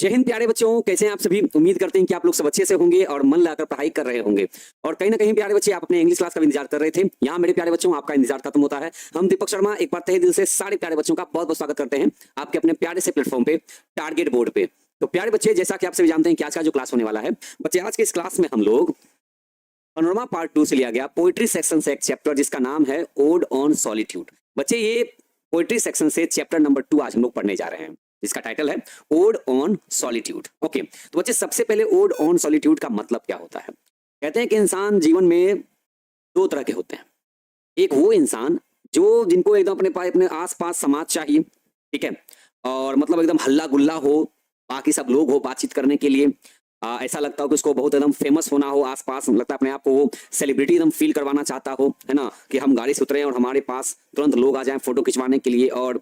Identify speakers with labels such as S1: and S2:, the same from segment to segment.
S1: जय हिंद प्यारे बच्चों, कैसे हैं आप सभी। उम्मीद करते हैं कि आप लोग सब अच्छे से होंगे और मन लगाकर पढ़ाई कर रहे होंगे। और कहीं ना कहीं प्यारे बच्चे आप अपने इंग्लिश क्लास का भी इंतजार कर रहे थे। यहाँ मेरे प्यारे बच्चों आपका इंतजार खत्म होता है। हम दीपक शर्मा एक बार तहे दिल से सारे प्यारे बच्चों का बहुत बहुत स्वागत करते हैं आपके अपने प्यारे से प्लेटफॉर्म पे, टारगेट बोर्ड पे। तो प्यारे बच्चे, जैसा कि आप सभी जानते हैं कि आज का जो क्लास होने वाला है बच्चे, आज के इस क्लास में हम लोग पैनोरमा पार्ट 2 से लिया गया पोइट्री सेक्शन से एक चैप्टर जिसका नाम है ओड ऑन सॉलिट्यूड। बच्चे, ये पोइट्री सेक्शन से चैप्टर नंबर 2 आज हम लोग पढ़ने जा रहे हैं, जिसका टाइटल है ओड ऑन सॉलिट्यूड। ओके, तो बच्चे सबसे पहले ओड ऑन सॉलिट्यूड का मतलब क्या होता है। कहते हैं कि इंसान जीवन में दो तरह के होते हैं। एक वो इंसान जो जिनको एकदम अपने आसपास समाज चाहिए, ठीक है, और मतलब एकदम हल्ला गुल्ला हो, बाकी सब लोग हो बातचीत करने के लिए, ऐसा लगता हो कि उसको बहुत एकदम फेमस होना हो, आसपास लगता है अपने आप को वो सेलिब्रिटी एकदम फील करवाना चाहता हो, है ना, कि हम गाड़ी से उतरे और हमारे पास तुरंत लोग आ जाएं फोटो खिंचवाने के लिए और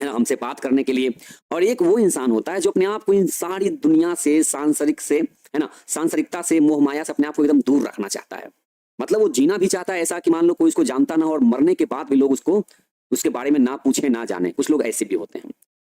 S1: है ना हमसे बात करने के लिए। और एक वो इंसान होता है जो अपने आप को इन सारी दुनिया से सांसारिकता से मोह माया से अपने आप को एकदम दूर रखना चाहता है। मतलब वो जीना भी चाहता है ऐसा कि मान लो कोई उसको जानता ना हो और मरने के बाद भी लोग उसको उसके बारे में ना पूछे ना जाने। कुछ लोग ऐसे भी होते हैं।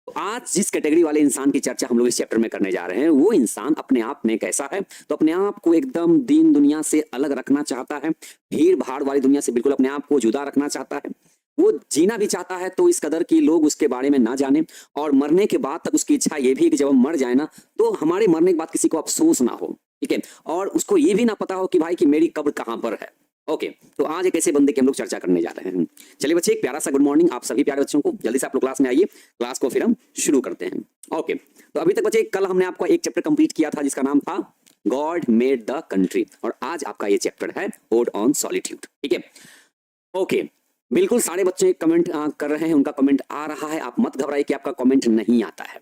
S1: तो आज जिस कैटेगरी वाले इंसान की चर्चा हम लोग इस चैप्टर में करने जा रहे हैं, वो इंसान अपने आप में कैसा है, तो अपने आप को एकदम दीन दुनिया से अलग रखना चाहता है, भीड़ भाड़ वाली दुनिया से बिल्कुल अपने आप को जुदा रखना चाहता है। वो जीना भी चाहता है तो इस कदर कि लोग उसके बारे में ना जाने, और मरने के बाद तक उसकी इच्छा ये भी है कि जब हम मर जाए ना तो हमारे मरने के बाद किसी को अफसोस ना हो, ठीक है, और उसको ये भी ना पता हो कि भाई कि मेरी कब्र कहाँ पर है। ओके, तो आज एक ऐसे बंदे की हम लोग चर्चा करने जा रहे हैं। चलिए बच्चे, एक प्यारा सा गुड मॉर्निंग आप सभी प्यारे बच्चों को। जल्दी से आप लोग क्लास में आइए, क्लास को फिर हम शुरू करते हैं। ओके, तो अभी तक बच्चे कल हमने आपका एक चैप्टर कंप्लीट किया था जिसका नाम था गॉड मेड द कंट्री, और आज आपका ये चैप्टर है ओड ऑन सॉलिट्यूड, ठीक है। ओके, बिल्कुल सारे बच्चे कमेंट कर रहे हैं, उनका कमेंट आ रहा है। आप मत घबराइए कि आपका कमेंट नहीं आता है,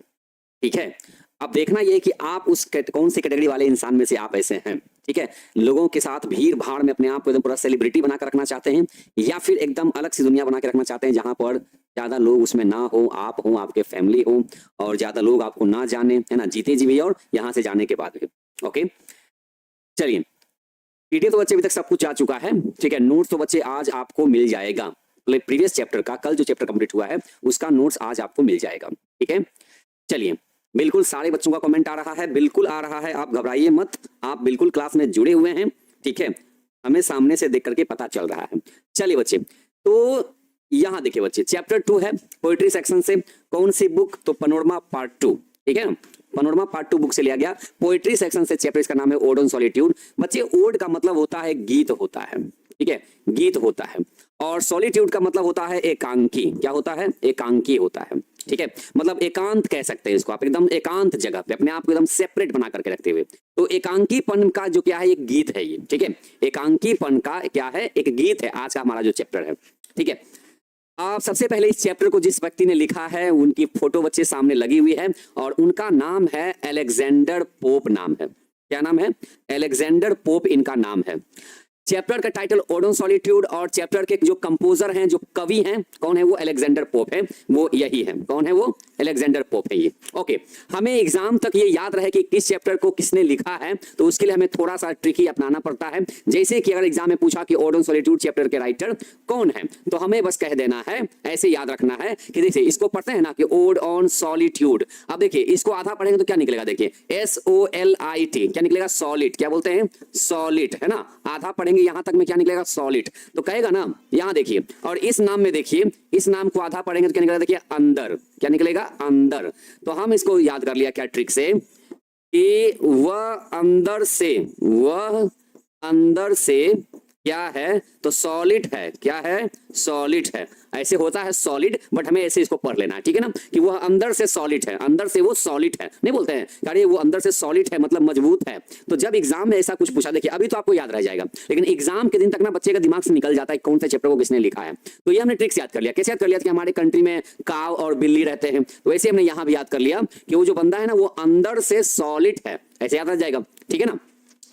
S1: ठीक है। अब देखना ये कि आप उस कौन सी कैटेगरी वाले इंसान में से आप ऐसे हैं, ठीक है। लोगों के साथ भीड़ भाड़ में अपने आप को एकदम पूरा सेलिब्रिटी बनाकर रखना चाहते हैं, या फिर एकदम अलग सी दुनिया बना के रखना चाहते हैं जहां पर ज्यादा लोग उसमें ना हो, आप हो, आपके फैमिली हो, और ज्यादा लोग आपको ना जाने, है ना, जीते जी भी और यहाँ से जाने के बाद भी। ओके, चलिए, पीडीएफ तो बच्चे अभी तक सब कुछ आ चुका है, ठीक है। नोट्स तो बच्चे आज आपको मिल जाएगा, प्रीवियस चैप्टर का, कल जो चैप्टर कंप्लीट हुआ है उसका नोट्स आज आपको मिल जाएगा, ठीक है। चलिए, बिल्कुल सारे बच्चों का कमेंट आ रहा है, बिल्कुल आ रहा है, आप घबराइए मत, आप बिल्कुल क्लास में जुड़े हुए हैं, ठीक है, हमें सामने से देख करके पता चल रहा है। चलिए बच्चे, तो यहाँ देखिए बच्चे, चैप्टर 2 है पोएट्री सेक्शन से। कौन सी बुक? तो पैनोरमा पार्ट 2, ठीक है, पैनोरमा पार्ट 2 बुक से लिया गया, पोएट्री सेक्शन से चैप्टर, इसका नाम है ओड ऑन सॉलिट्यूड। बच्चे, ओड का मतलब होता है गीत होता है, ठीक है, गीत होता है, और सॉलिट्यूड का मतलब होता है एकांकी। क्या होता है? एकांकी होता है, ठीक है, मतलब एकांत कह सकते हैं इसको आप, एकदम एकांत जगह पे अपने आप को एकदम सेपरेट बना करके रखते हुए। तो एकांकीपन का जो क्या है, एक गीत है ये, ठीक है, एकांकीपन का क्या है, एक गीत है आज का हमारा जो चैप्टर है, ठीक है। आप सबसे पहले इस चैप्टर को जिस व्यक्ति ने लिखा है उनकी फोटो बच्चे सामने लगी हुई है, और उनका नाम है अलेक्जेंडर पोप नाम है। क्या नाम है? अलेक्जेंडर पोप इनका नाम है। चैप्टर का टाइटल ओड ऑन सॉलिट्यूड, और चैप्टर के जो कंपोजर हैं, जो कवि हैं, कौन है वो? अलेक्जेंडर पोप है, वो यही है। कौन है वो? अलेक्जेंडर पोप है ये। ओके, हमें एग्जाम तक ये याद रहे कि किस चैप्टर को किसने लिखा है, तो उसके लिए हमें थोड़ा सा ट्रिकी अपनाना पड़ता है। जैसे कि अगर एग्जाम में पूछा कि ओड ऑन सॉलिट्यूड चैप्टर के राइटर कौन है, तो हमें बस कह देना है, ऐसे याद रखना है कि देखिए इसको पढ़ते हैं ना कि ओड ऑन सॉलिट्यूड। अब देखिए इसको आधा पढ़ेंगे तो क्या निकलेगा, देखिए SOLIT, क्या निकलेगा? सॉलिड। क्या बोलते हैं? सॉलिड, है ना। आधा पढ़ेंगे यहां तक में क्या निकलेगा? सॉलिड। तो कहेगा ना, यहां देखिए, और इस नाम में देखिए, इस नाम को आधा पढ़ेंगे तो क्या निकलेगा? देखिए अंदर। क्या निकलेगा? अंदर। तो हम इसको याद कर लिया क्या ट्रिक से, कि वह अंदर से क्या है, तो सॉलिड है। क्या है? सॉलिड है। ऐसे होता है सॉलिड, बट हमें ऐसे इसको पढ़ लेना है, ठीक है ना, कि वह अंदर से सॉलिड है, अंदर से वो सॉलिड है। नहीं बोलते हैं अरे वो अंदर से सॉलिड है मतलब मजबूत है। तो जब एग्जाम में ऐसा कुछ पूछा, देखिए अभी तो आपको याद रह जाएगा, लेकिन एग्जाम के दिन तक ना बच्चे का दिमाग से निकल जाता है कौन से चैप्टर को किसने लिखा है। तो ये हमने ट्रिक्स याद कर लिया। कैसे याद कर लिया? कि हमारे कंट्री में काव और बिल्ली रहते हैं, तो वैसे हमने यहाँ भी याद कर लिया कि वो जो बंदा है ना वो अंदर से सॉलिड है, ऐसे याद रह जाएगा, ठीक है ना।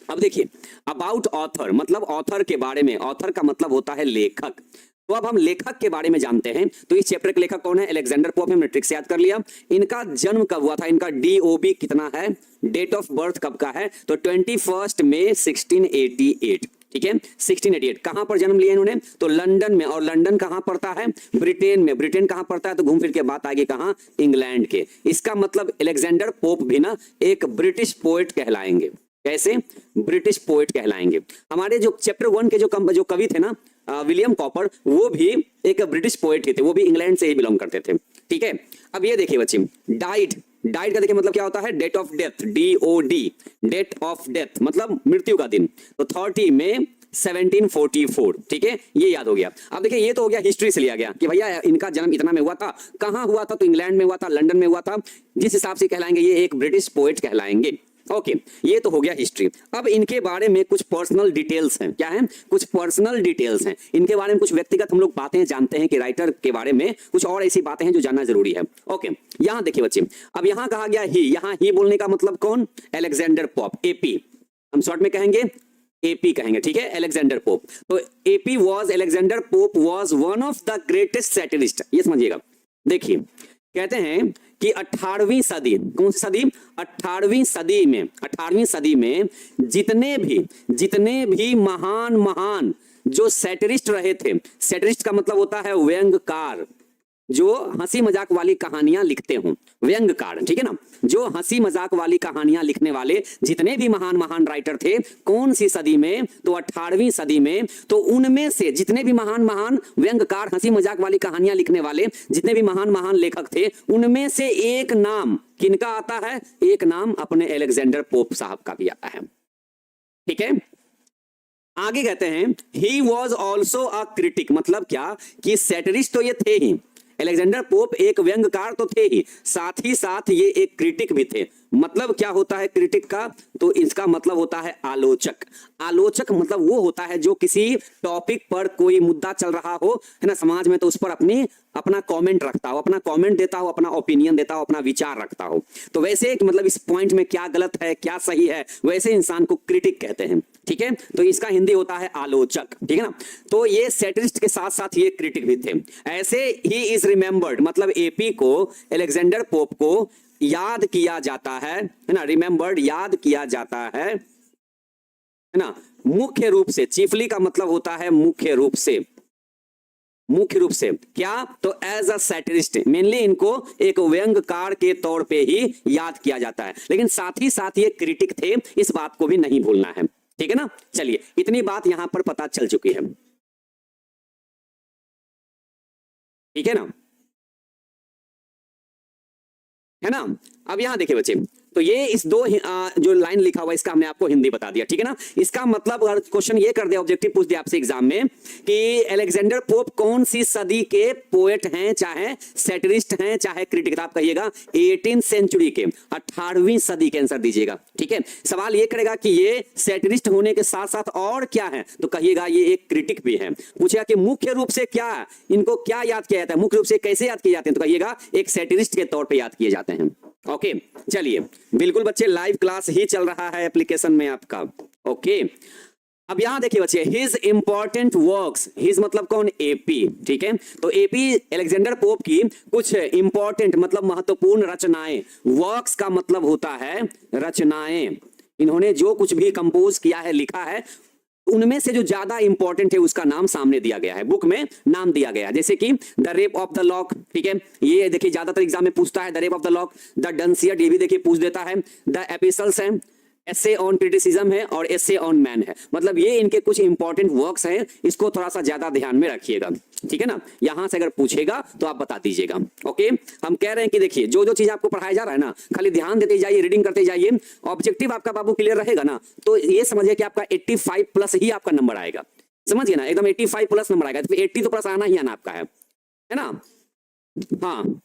S1: अब देखिए, अबाउट ऑथर, मतलब ऑथर के बारे में, ऑथर का मतलब होता है लेखक। तो अब हम लेखक के बारे में जानते हैं। तो इस चैप्टर के लेखक कौन है? Alexander pope. हमने ट्रिक से याद कर लिया। इनका जन्म कब हुआ था? इनका DOB कितना है, डेट ऑफ बर्थ कब का है? तो 21 मई 1688, ठीक है। 1688 कहां पर जन्म लिया इन्होंने? तो लंदन में। और लंदन कहां पड़ता है? ब्रिटेन में। ब्रिटेन कहां पड़ता है? तो घूम फिर के बात आएगी कहां? इंग्लैंड के। इसका मतलब अलेक्जेंडर पोप भी ना एक ब्रिटिश पोएट कहलाएंगे। कैसे? ब्रिटिश पोएट कहलाएंगे। हमारे जो चैप्टर 1 के जो कवि थे ना विलियम कॉपर, वो भी एक ब्रिटिश पोएट ही थे, वो भी इंग्लैंड से ही बिलोंग करते थे। ठीक है। अब ये देखिए बच्चे, डाइड का देखिए मतलब क्या होता है? Date of death, DOD, date of death मतलब मृत्यु का दिन। तो 30 मई 1744। ठीक है, ये याद हो गया। अब देखिए ये तो हो गया हिस्ट्री से लिया गया कि भैया इनका जन्म इतना में हुआ था, कहां हुआ था? तो इंग्लैंड में हुआ था, लंदन में हुआ था। जिस हिसाब से कहलाएंगे ये एक ब्रिटिश पोएट कहलाएंगे। ओके, ये तो हो गया हिस्ट्री। अब इनके बारे में कुछ पर्सनल डिटेल्स हैं। क्या है? कुछ पर्सनल डिटेल्स हैं इनके बारे में। कुछ व्यक्तिगत हम लोग बातें जानते हैं कि राइटर के बारे में कुछ और ऐसी बातें हैं जो जानना जरूरी है। ओके, यहां देखिए बच्चे, अब यहां कहा गया ही। यहां ही बोलने का मतलब कौन? Alexander Pope, AP। हम शॉर्ट में कहेंगे AP कहेंगे। ठीक है, अलेक्जेंडर पोप। तो Alexander Pope was one of the greatest satirist. ये समझिएगा। देखिए कहते हैं कि 18वीं सदी, कौन सी सदी? 18वीं सदी में जितने भी महान जो सैटिरिस्ट रहे थे। सैटिरिस्ट का मतलब होता है व्यंग्यकार, जो हंसी मजाक वाली कहानियां लिखते हों, व्यंग्यकार। ठीक है ना, जो हंसी मजाक वाली कहानियां लिखने वाले जितने भी महान राइटर थे, कौन सी सदी में? तो 18वीं सदी में। तो उनमें से जितने भी महान व्यंग्यकार, हंसी मजाक वाली कहानियां लिखने वाले जितने भी महान लेखक थे, उनमें से एक नाम किनका आता है? एक नाम अपने अलेक्जेंडर पोप साहब का भी आता है। ठीक है, आगे कहते हैं he was also a critic. मतलब क्या कि सैटिरिस्ट तो ये थे ही, अलेक्जेंडर पोप एक व्यंग्यकार तो थे ही, साथ ही साथ ये एक क्रिटिक भी थे। मतलब क्या होता है क्रिटिक का? तो इसका मतलब होता है आलोचक। आलोचक मतलब वो होता है जो किसी टॉपिक पर कोई मुद्दा चल रहा हो, है ना, समाज में, तो उस पर अपना कमेंट रखता हो, अपना कमेंट देता हो, अपना ओपिनियन देता हो, अपना विचार रखता हो। तो वैसे मतलब इस पॉइंट में क्या गलत है, क्या सही है, वैसे इंसान को क्रिटिक कहते हैं। ठीक है, तो इसका हिंदी होता है आलोचक। ठीक है ना, तो ये सैटिरिस्ट के साथ साथ ये क्रिटिक भी थे। ऐसे ही इज रिमेंबर्ड, मतलब AP को, अलेक्जेंडर पोप को याद किया जाता है ना, रिमेंबर्ड याद किया जाता है ना, मुख्य रूप से। चीफली का मतलब होता है मुख्य रूप से। मुख्य रूप से क्या? तो एज अ सैटिरिस्ट। मेनली इनको एक व्यंग्यकार के तौर पे ही याद किया जाता है, लेकिन साथ ही साथ ये क्रिटिक थे, इस बात को भी नहीं भूलना है। ठीक है ना, चलिए इतनी बात यहां पर पता चल चुकी है। ठीक है ना, है ना। अब यहां देखिए बच्चे, तो ये इस जो लाइन लिखा हुआ है इसका हमने आपको हिंदी बता दिया। ठीक है ना, इसका मतलब अगर क्वेश्चन ये कर दिया, ऑब्जेक्टिव पूछ दिया आपसे एग्जाम में कि अलेक्जेंडर पोप कौन सी सदी के पोएट हैं, चाहे सैटिरिस्ट हैं चाहे क्रिटिक, आप कहिएगा 18th सेंचुरी के, 18वीं सदी के आंसर दीजिएगा। ठीक है, सवाल ये करेगा कि ये सैटिरिस्ट होने के साथ साथ और क्या है, तो कहिएगा ये एक क्रिटिक भी है। पूछेगा कि मुख्य रूप से क्या, इनको क्या याद किया जाता है, मुख्य रूप से कैसे याद किए जाते हैं, तो कहिएगा एक सैटिरिस्ट के तौर पर याद किए जाते हैं। ओके, चलिए बिल्कुल बच्चे लाइव क्लास ही चल रहा है एप्लीकेशन में आपका। ओके, अब यहां देखिए बच्चे, हिज इंपॉर्टेंट वर्क्स, हिज मतलब कौन? AP। ठीक है, तो AP अलेक्जेंडर पोप की कुछ इंपॉर्टेंट मतलब महत्वपूर्ण रचनाएं, वर्क्स का मतलब होता है रचनाएं, इन्होंने जो कुछ भी कंपोज किया है, लिखा है, उनमें से जो ज्यादा इंपॉर्टेंट है उसका नाम सामने दिया गया है, बुक में नाम दिया गया है। जैसे कि the rape of the lock. ठीक है, ये देखिए ज्यादातर एग्जाम में पूछता है the rape of the lock. The Dunciad, ये भी देखिए पूछ देता है। द एपिसल्स है, एसे ऑन क्रिटिसिज्म है, और एसे ऑन मैन है। मतलब ये इनके कुछ इंपॉर्टेंट वर्क्स हैं, इसको थोड़ा सा ज्यादा ध्यान में रखिएगा। ठीक है ना, यहां से अगर पूछेगा तो आप बता दीजिएगा। ओके, हम कह रहे हैं कि देखिए जो चीज आपको पढ़ाया जा रहा है ना, खाली ध्यान देते जाइए, रीडिंग करते जाइए, ऑब्जेक्टिव आपका बाबू क्लियर रहेगा ना, तो ये समझिए कि आपका 85 प्लस ही आपका नंबर आएगा। समझिए ना, एकदम 85 प्लस नंबर आएगा, तो 80 तो प्लस आना ही आना आपका है ना। हाँ,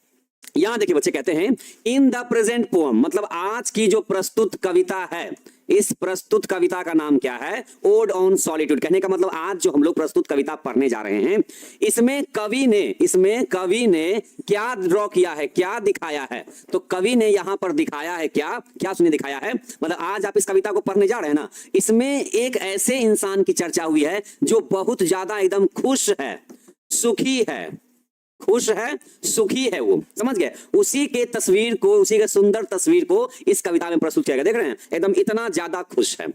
S1: यहां देखिए बच्चे कहते हैं इन द प्रेजेंट पोएम, मतलब आज की जो प्रस्तुत कविता है, इस प्रस्तुत कविता का नाम क्या है? Odd on solitude. कहने का मतलब आज जो हम लोग प्रस्तुत कविता पढ़ने जा रहे हैं, इसमें कवि ने क्या ड्रॉ किया है, क्या दिखाया है? तो कवि ने यहां पर दिखाया है क्या उसने दिखाया है, मतलब आज आप इस कविता को पढ़ने जा रहे हैं ना, इसमें एक ऐसे इंसान की चर्चा हुई है जो बहुत ज्यादा एकदम खुश है, सुखी है, सुखी है, वो समझ गए, उसी के तस्वीर को, उसी के सुंदर तस्वीर को इस कविता में प्रस्तुत किया गया। देख रहे हैं एकदम इतना ज्यादा खुश है।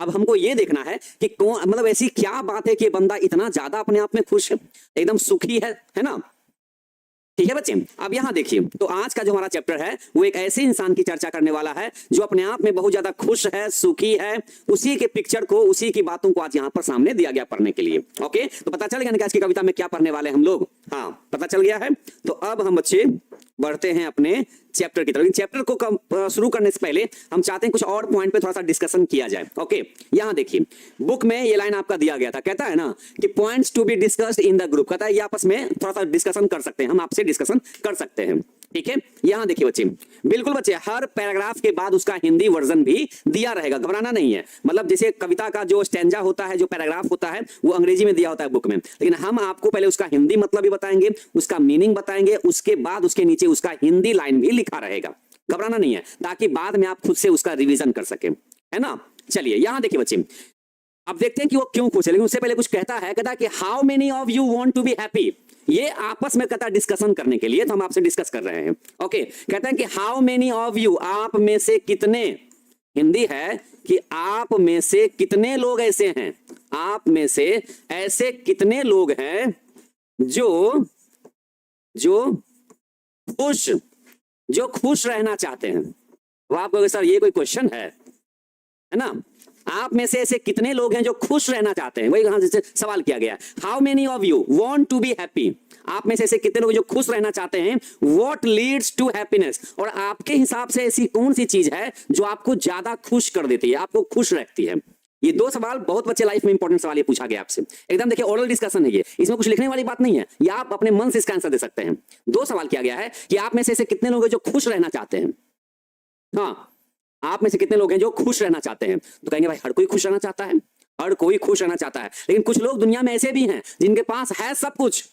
S1: अब हमको ये देखना है कि कौन, मतलब ऐसी क्या बात है कि ये बंदा इतना ज्यादा अपने आप में खुश है, एकदम सुखी है ना। ठीक है बच्चे, अब यहां देखिए, तो आज का जो हमारा चैप्टर है वो एक ऐसे इंसान की चर्चा करने वाला है जो अपने आप में बहुत ज्यादा खुश है, सुखी है। उसी के पिक्चर को, उसी की बातों को आज यहाँ पर सामने दिया गया पढ़ने के लिए। ओके, तो पता चल गया ना कि आज की कविता में क्या पढ़ने वाले हम लोग। हाँ, पता चल गया है। तो अब हम बच्चे बढ़ते हैं अपने चैप्टर की तरफ। चैप्टर को शुरू करने से पहले हम चाहते हैं कुछ और पॉइंट पे थोड़ा सा डिस्कशन किया जाए। ओके, यहां देखिए, बुक में ये लाइन आपका दिया गया था, कहता है ना कि points to be discussed in the group, कहता है ये आपस में थोड़ा सा डिस्कशन कर सकते हैं, हम आपसे डिस्कशन कर सकते हैं। ठीक है, यहां देखिए बच्चे, बिल्कुल बच्चे, हर पैराग्राफ के बाद उसका हिंदी वर्जन भी दिया रहेगा, घबराना नहीं है। मतलब जैसे कविता का जो स्टैंजा होता है, जो पैराग्राफ होता है, वो अंग्रेजी में दिया होता है बुक में, लेकिन हम आपको पहले उसका हिंदी मतलब भी बताएंगे, उसका मीनिंग बताएंगे, उसके बाद उसके नीचे उसका हिंदी लाइन भी लिखा रहेगा। घबराना नहीं है, ताकि बाद में आप खुद से उसका रिवीजन कर सके, है ना। चलिए यहां देखिए बच्चे, अब देखते हैं कि वो क्यों खुश है, लेकिन उससे पहले कुछ कहता है कि how many of you want to be happy. ये आपस में कहता है डिस्कशन करने के लिए, तो हम आपसे डिस्कस कर रहे हैं। ओके, कहते हैं कि हाउ मेनी ऑफ यू, आप में से कितने, हिंदी है कि आप में से कितने लोग ऐसे हैं, आप में से ऐसे कितने लोग हैं जो खुश रहना चाहते हैं। वो आप कहोगे सर ये कोई क्वेश्चन है ना। आप में से ऐसे कितने लोग हैं जो खुश रहना चाहते हैं, वही यहां से सवाल किया गया। How many of you want to be happy, आप में से ऐसे कितने लोग जो खुश रहना चाहते हैं। व्हाट लीड्स टू हैप्पीनेस, और आपके हिसाब से ऐसी कौन सी चीज है जो आपको ज्यादा खुश कर देती है, आपको खुश रखती है। ये दो सवाल बहुत बच्चे लाइफ में इंपॉर्टेंट सवाल ये पूछा गया आपसे, एकदम देखिए ओरल डिस्कशन है ये, इसमें कुछ लिखने वाली बात नहीं है, या आप अपने मन से इसका आंसर दे सकते हैं। दो सवाल किया गया है कि आप में से ऐसे कितने लोग हैं जो खुश रहना चाहते हैं। हाँ, आप में से कितने लोग हैं जो खुश रहना चाहते हैं। तो कहेंगे भाई हर कोई खुश रहना चाहता है, हर कोई खुश रहना चाहता है, लेकिन कुछ लोग दुनिया में ऐसे भी हैं जिनके पास है सब कुछ,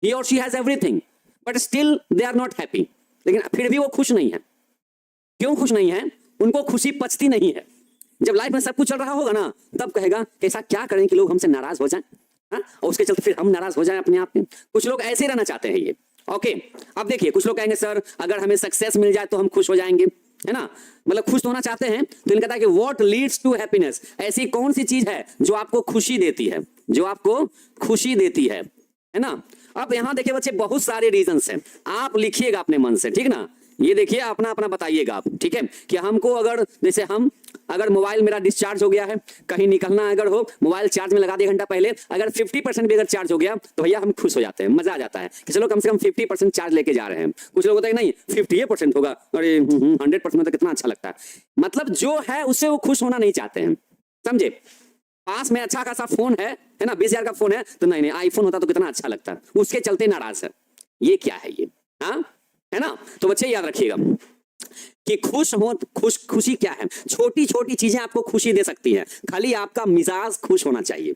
S1: he or she has everything, but still they are not happy, लेकिन फिर भी वो खुश नहीं है। क्यों खुश नहीं है? उनको खुशी पचती नहीं है। जब लाइफ में सब कुछ चल रहा होगा ना, तब कहेगा ऐसा क्या करें कि लोग हमसे नाराज हो जाएं, और उसके चलते फिर हम नाराज हो जाएं अपने आप में। कुछ लोग ऐसे रहना चाहते हैं ये। ओके, अब देखिए, कुछ लोग कहेंगे सर अगर हमें सक्सेस मिल जाए तो हम खुश हो जाएंगे, है ना, मतलब खुश होना चाहते हैं। तो इनका कहता है कि व्हाट लीड्स टू हैप्पीनेस, ऐसी कौन सी चीज है जो आपको खुशी देती है, जो आपको खुशी देती है ना। अब यहां देखिए बच्चे, बहुत सारे रीजंस हैं, आप लिखिएगा अपने मन से, ठीक ना। ये देखिए अपना अपना बताइएगा आप, ठीक है, कि हमको अगर जैसे अगर मोबाइल मेरा डिस्चार्ज हो गया है, कहीं निकलना अगर हो, मोबाइल चार्ज में लगा 1 घंटा पहले, अगर 50% भी अगर चार्ज हो गया तो भैया हम खुश हो जाते हैं, मजा आ जाता है कि चलो कम से कम 50% चार्ज लेके जा रहे हैं। कुछ लोग होता है नहीं 50% होगा, अरे 100% में तो कितना अच्छा लगता है। मतलब जो है उससे वो खुश होना नहीं चाहते हैं, समझे। पास में अच्छा खासा फोन है ना, 20,000 का फोन है, तो नहीं आईफोन होता तो कितना अच्छा लगता, उसके चलते नाराज है। ये क्या है ये, हाँ, है ना। तो बच्चे याद रखिएगा कि खुशी क्या है। छोटी छोटी चीजें आपको खुशी दे सकती है, खाली आपका मिजाज खुश होना चाहिए,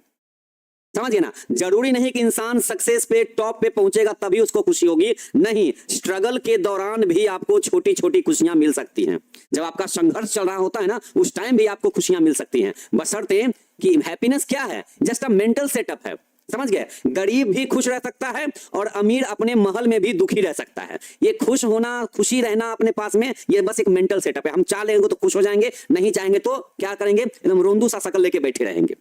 S1: समझिए ना। जरूरी नहीं कि इंसान सक्सेस पे, टॉप पे पहुंचेगा तभी उसको खुशी होगी, नहीं, स्ट्रगल के दौरान भी आपको छोटी छोटी खुशियां मिल सकती हैं। जब आपका संघर्ष चल रहा होता है ना, उस टाइम भी आपको खुशियां मिल सकती हैं, बशर्ते कि हैप्पीनेस क्या है, जस्ट अ मेंटल सेटअप है, समझ गए। गरीब भी खुश रह सकता है और अमीर अपने महल में भी दुखी रह सकता है। ये खुश होना, खुशी रहना अपने पास में, ये बस एक मेंटल सेटअप है। हम चाह लेंगे तो खुश हो जाएंगे, नहीं चाहेंगे तो क्या करेंगे, एकदम रोंदू सा शकल लेके बैठे रहेंगे,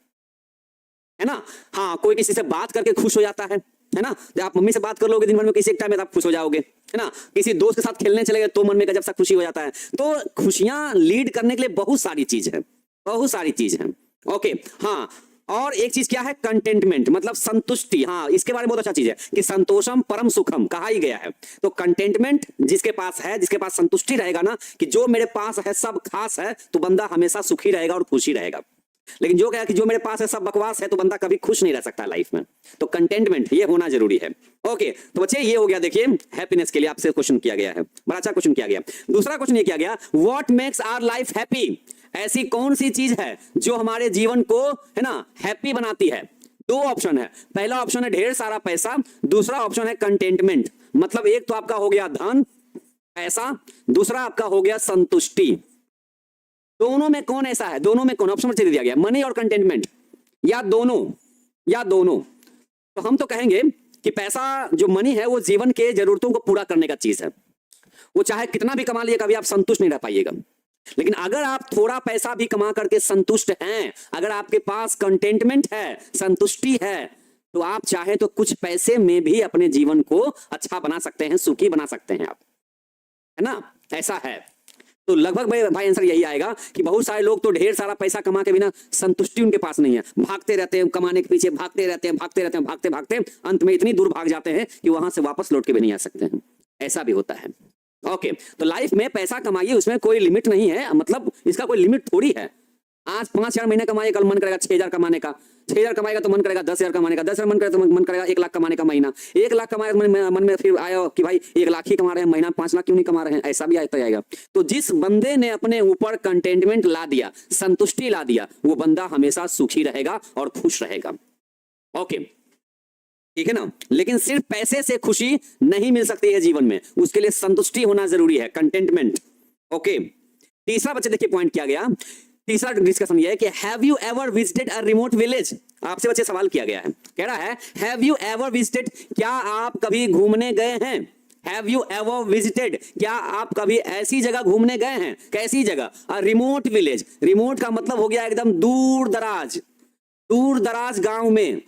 S1: है ना। हाँ, कोई किसी से बात करके खुश हो जाता है ना। तो आप मम्मी से बात कर लोगे दिन भर में, किसी एक टाइम में आप खुश हो जाओगे, है ना। किसी दोस्त के साथ खेलने चले गए तो मन में गजब सा खुशी हो जाता है। तो खुशियां लीड करने के लिए बहुत सारी चीज है, बहुत सारी चीज है। ओके, हाँ, और एक चीज क्या है, कंटेंटमेंट, मतलब संतुष्टि। हाँ, इसके बारे में बहुत अच्छा चीज है कि संतोषम परम सुखम कहा ही गया है। तो कंटेंटमेंट जिसके पास है, जिसके पास संतुष्टि रहेगा ना, कि जो मेरे पास है सब खास है, तो बंदा हमेशा सुखी रहेगा और खुशी रहेगा। लेकिन जो कहा कि जो मेरे पास है सब बकवास है, तो बंदा कभी खुश नहीं रह सकता लाइफ में। तो कंटेंटमेंट ये होना जरूरी है। ओके, तो बच्चे ये हो गया, देखिए हैप्पीनेस के लिए आपसे क्वेश्चन किया गया है, बड़ा अच्छा क्वेश्चन किया गया। दूसरा क्वेश्चन ये किया गया, what makes our life happy, ऐसी कौन सी चीज है जो हमारे जीवन को, है ना, हैप्पी बनाती है। 2 ऑप्शन है, पहला ऑप्शन है ढेर सारा पैसा, दूसरा ऑप्शन है कंटेंटमेंट। मतलब एक तो आपका हो गया धन, पैसा, दूसरा आपका हो गया संतुष्टि। दोनों में कौन ऐसा है, दोनों में कौन, ऑप्शन दे दिया गया, मनी और कंटेंटमेंट, या दोनों, या दोनों। तो हम तो कहेंगे कि पैसा जो मनी है वो जीवन के जरूरतों को पूरा करने का चीज है। वो चाहे कितना भी कमा लिए, कभी आप संतुष्ट नहीं रह पाइएगा। लेकिन अगर आप थोड़ा पैसा भी कमा करके संतुष्ट हैं, अगर आपके पास कंटेंटमेंट है, संतुष्टि है, तो आप चाहे तो कुछ पैसे में भी अपने जीवन को अच्छा बना सकते हैं, सुखी बना सकते हैं आप, है ना? ऐसा है। तो लगभग भाई आंसर यही आएगा कि बहुत सारे लोग तो ढेर सारा पैसा कमा के बिना संतुष्टि उनके पास नहीं है, भागते रहते हैं कमाने के पीछे, भागते रहते हैं भागते भागते अंत में इतनी दूर भाग जाते हैं कि वहां से वापस लौट के भी नहीं आ सकते हैं। ऐसा भी होता है। ओके, तो लाइफ में पैसा कमाइए, उसमें कोई लिमिट नहीं है, मतलब इसका कोई लिमिट थोड़ी है। आज 5,000 महीने कमाइए, कल मन करेगा 6,000 कमाने का, 6,000 कमाएगा तो मन करेगा 10,000 कमाने का, 10,000 मन करेगा तो मन करेगा 1 लाख कमाने का महीना, 1 लाख कमाए मन में फिर आया कि भाई 1 लाख ही कमा रहे हैं, महीना 5 लाख क्यों नहीं कमा रहे हैं, ऐसा भी आता जाएगा। तो जिस बंदे ने अपने ऊपर कंटेंटमेंट ला दिया, संतुष्टि ला दिया, वो बंदा हमेशा सुखी रहेगा और खुश रहेगा। ओके, ठीक है ना? लेकिन सिर्फ पैसे से खुशी नहीं मिल सकती है जीवन में, उसके लिए संतुष्टि होना जरूरी है, कंटेंटमेंट। ओके, तीसरा बच्चे देखिए पॉइंट किया गया, तीसरा डिस्कशन ये है कि have you ever visited a remote village? आपसे बच्चे सवाल किया गया है, कह रहा है हैव यू एवर विजिटेड, क्या आप कभी घूमने गए हैं? हैव यू एवर विजिटेड, क्या आप कभी ऐसी जगह घूमने गए हैं? कैसी जगह? A remote village. रिमोट का मतलब हो गया एकदम दूर दराज, दूर दराज गांव में,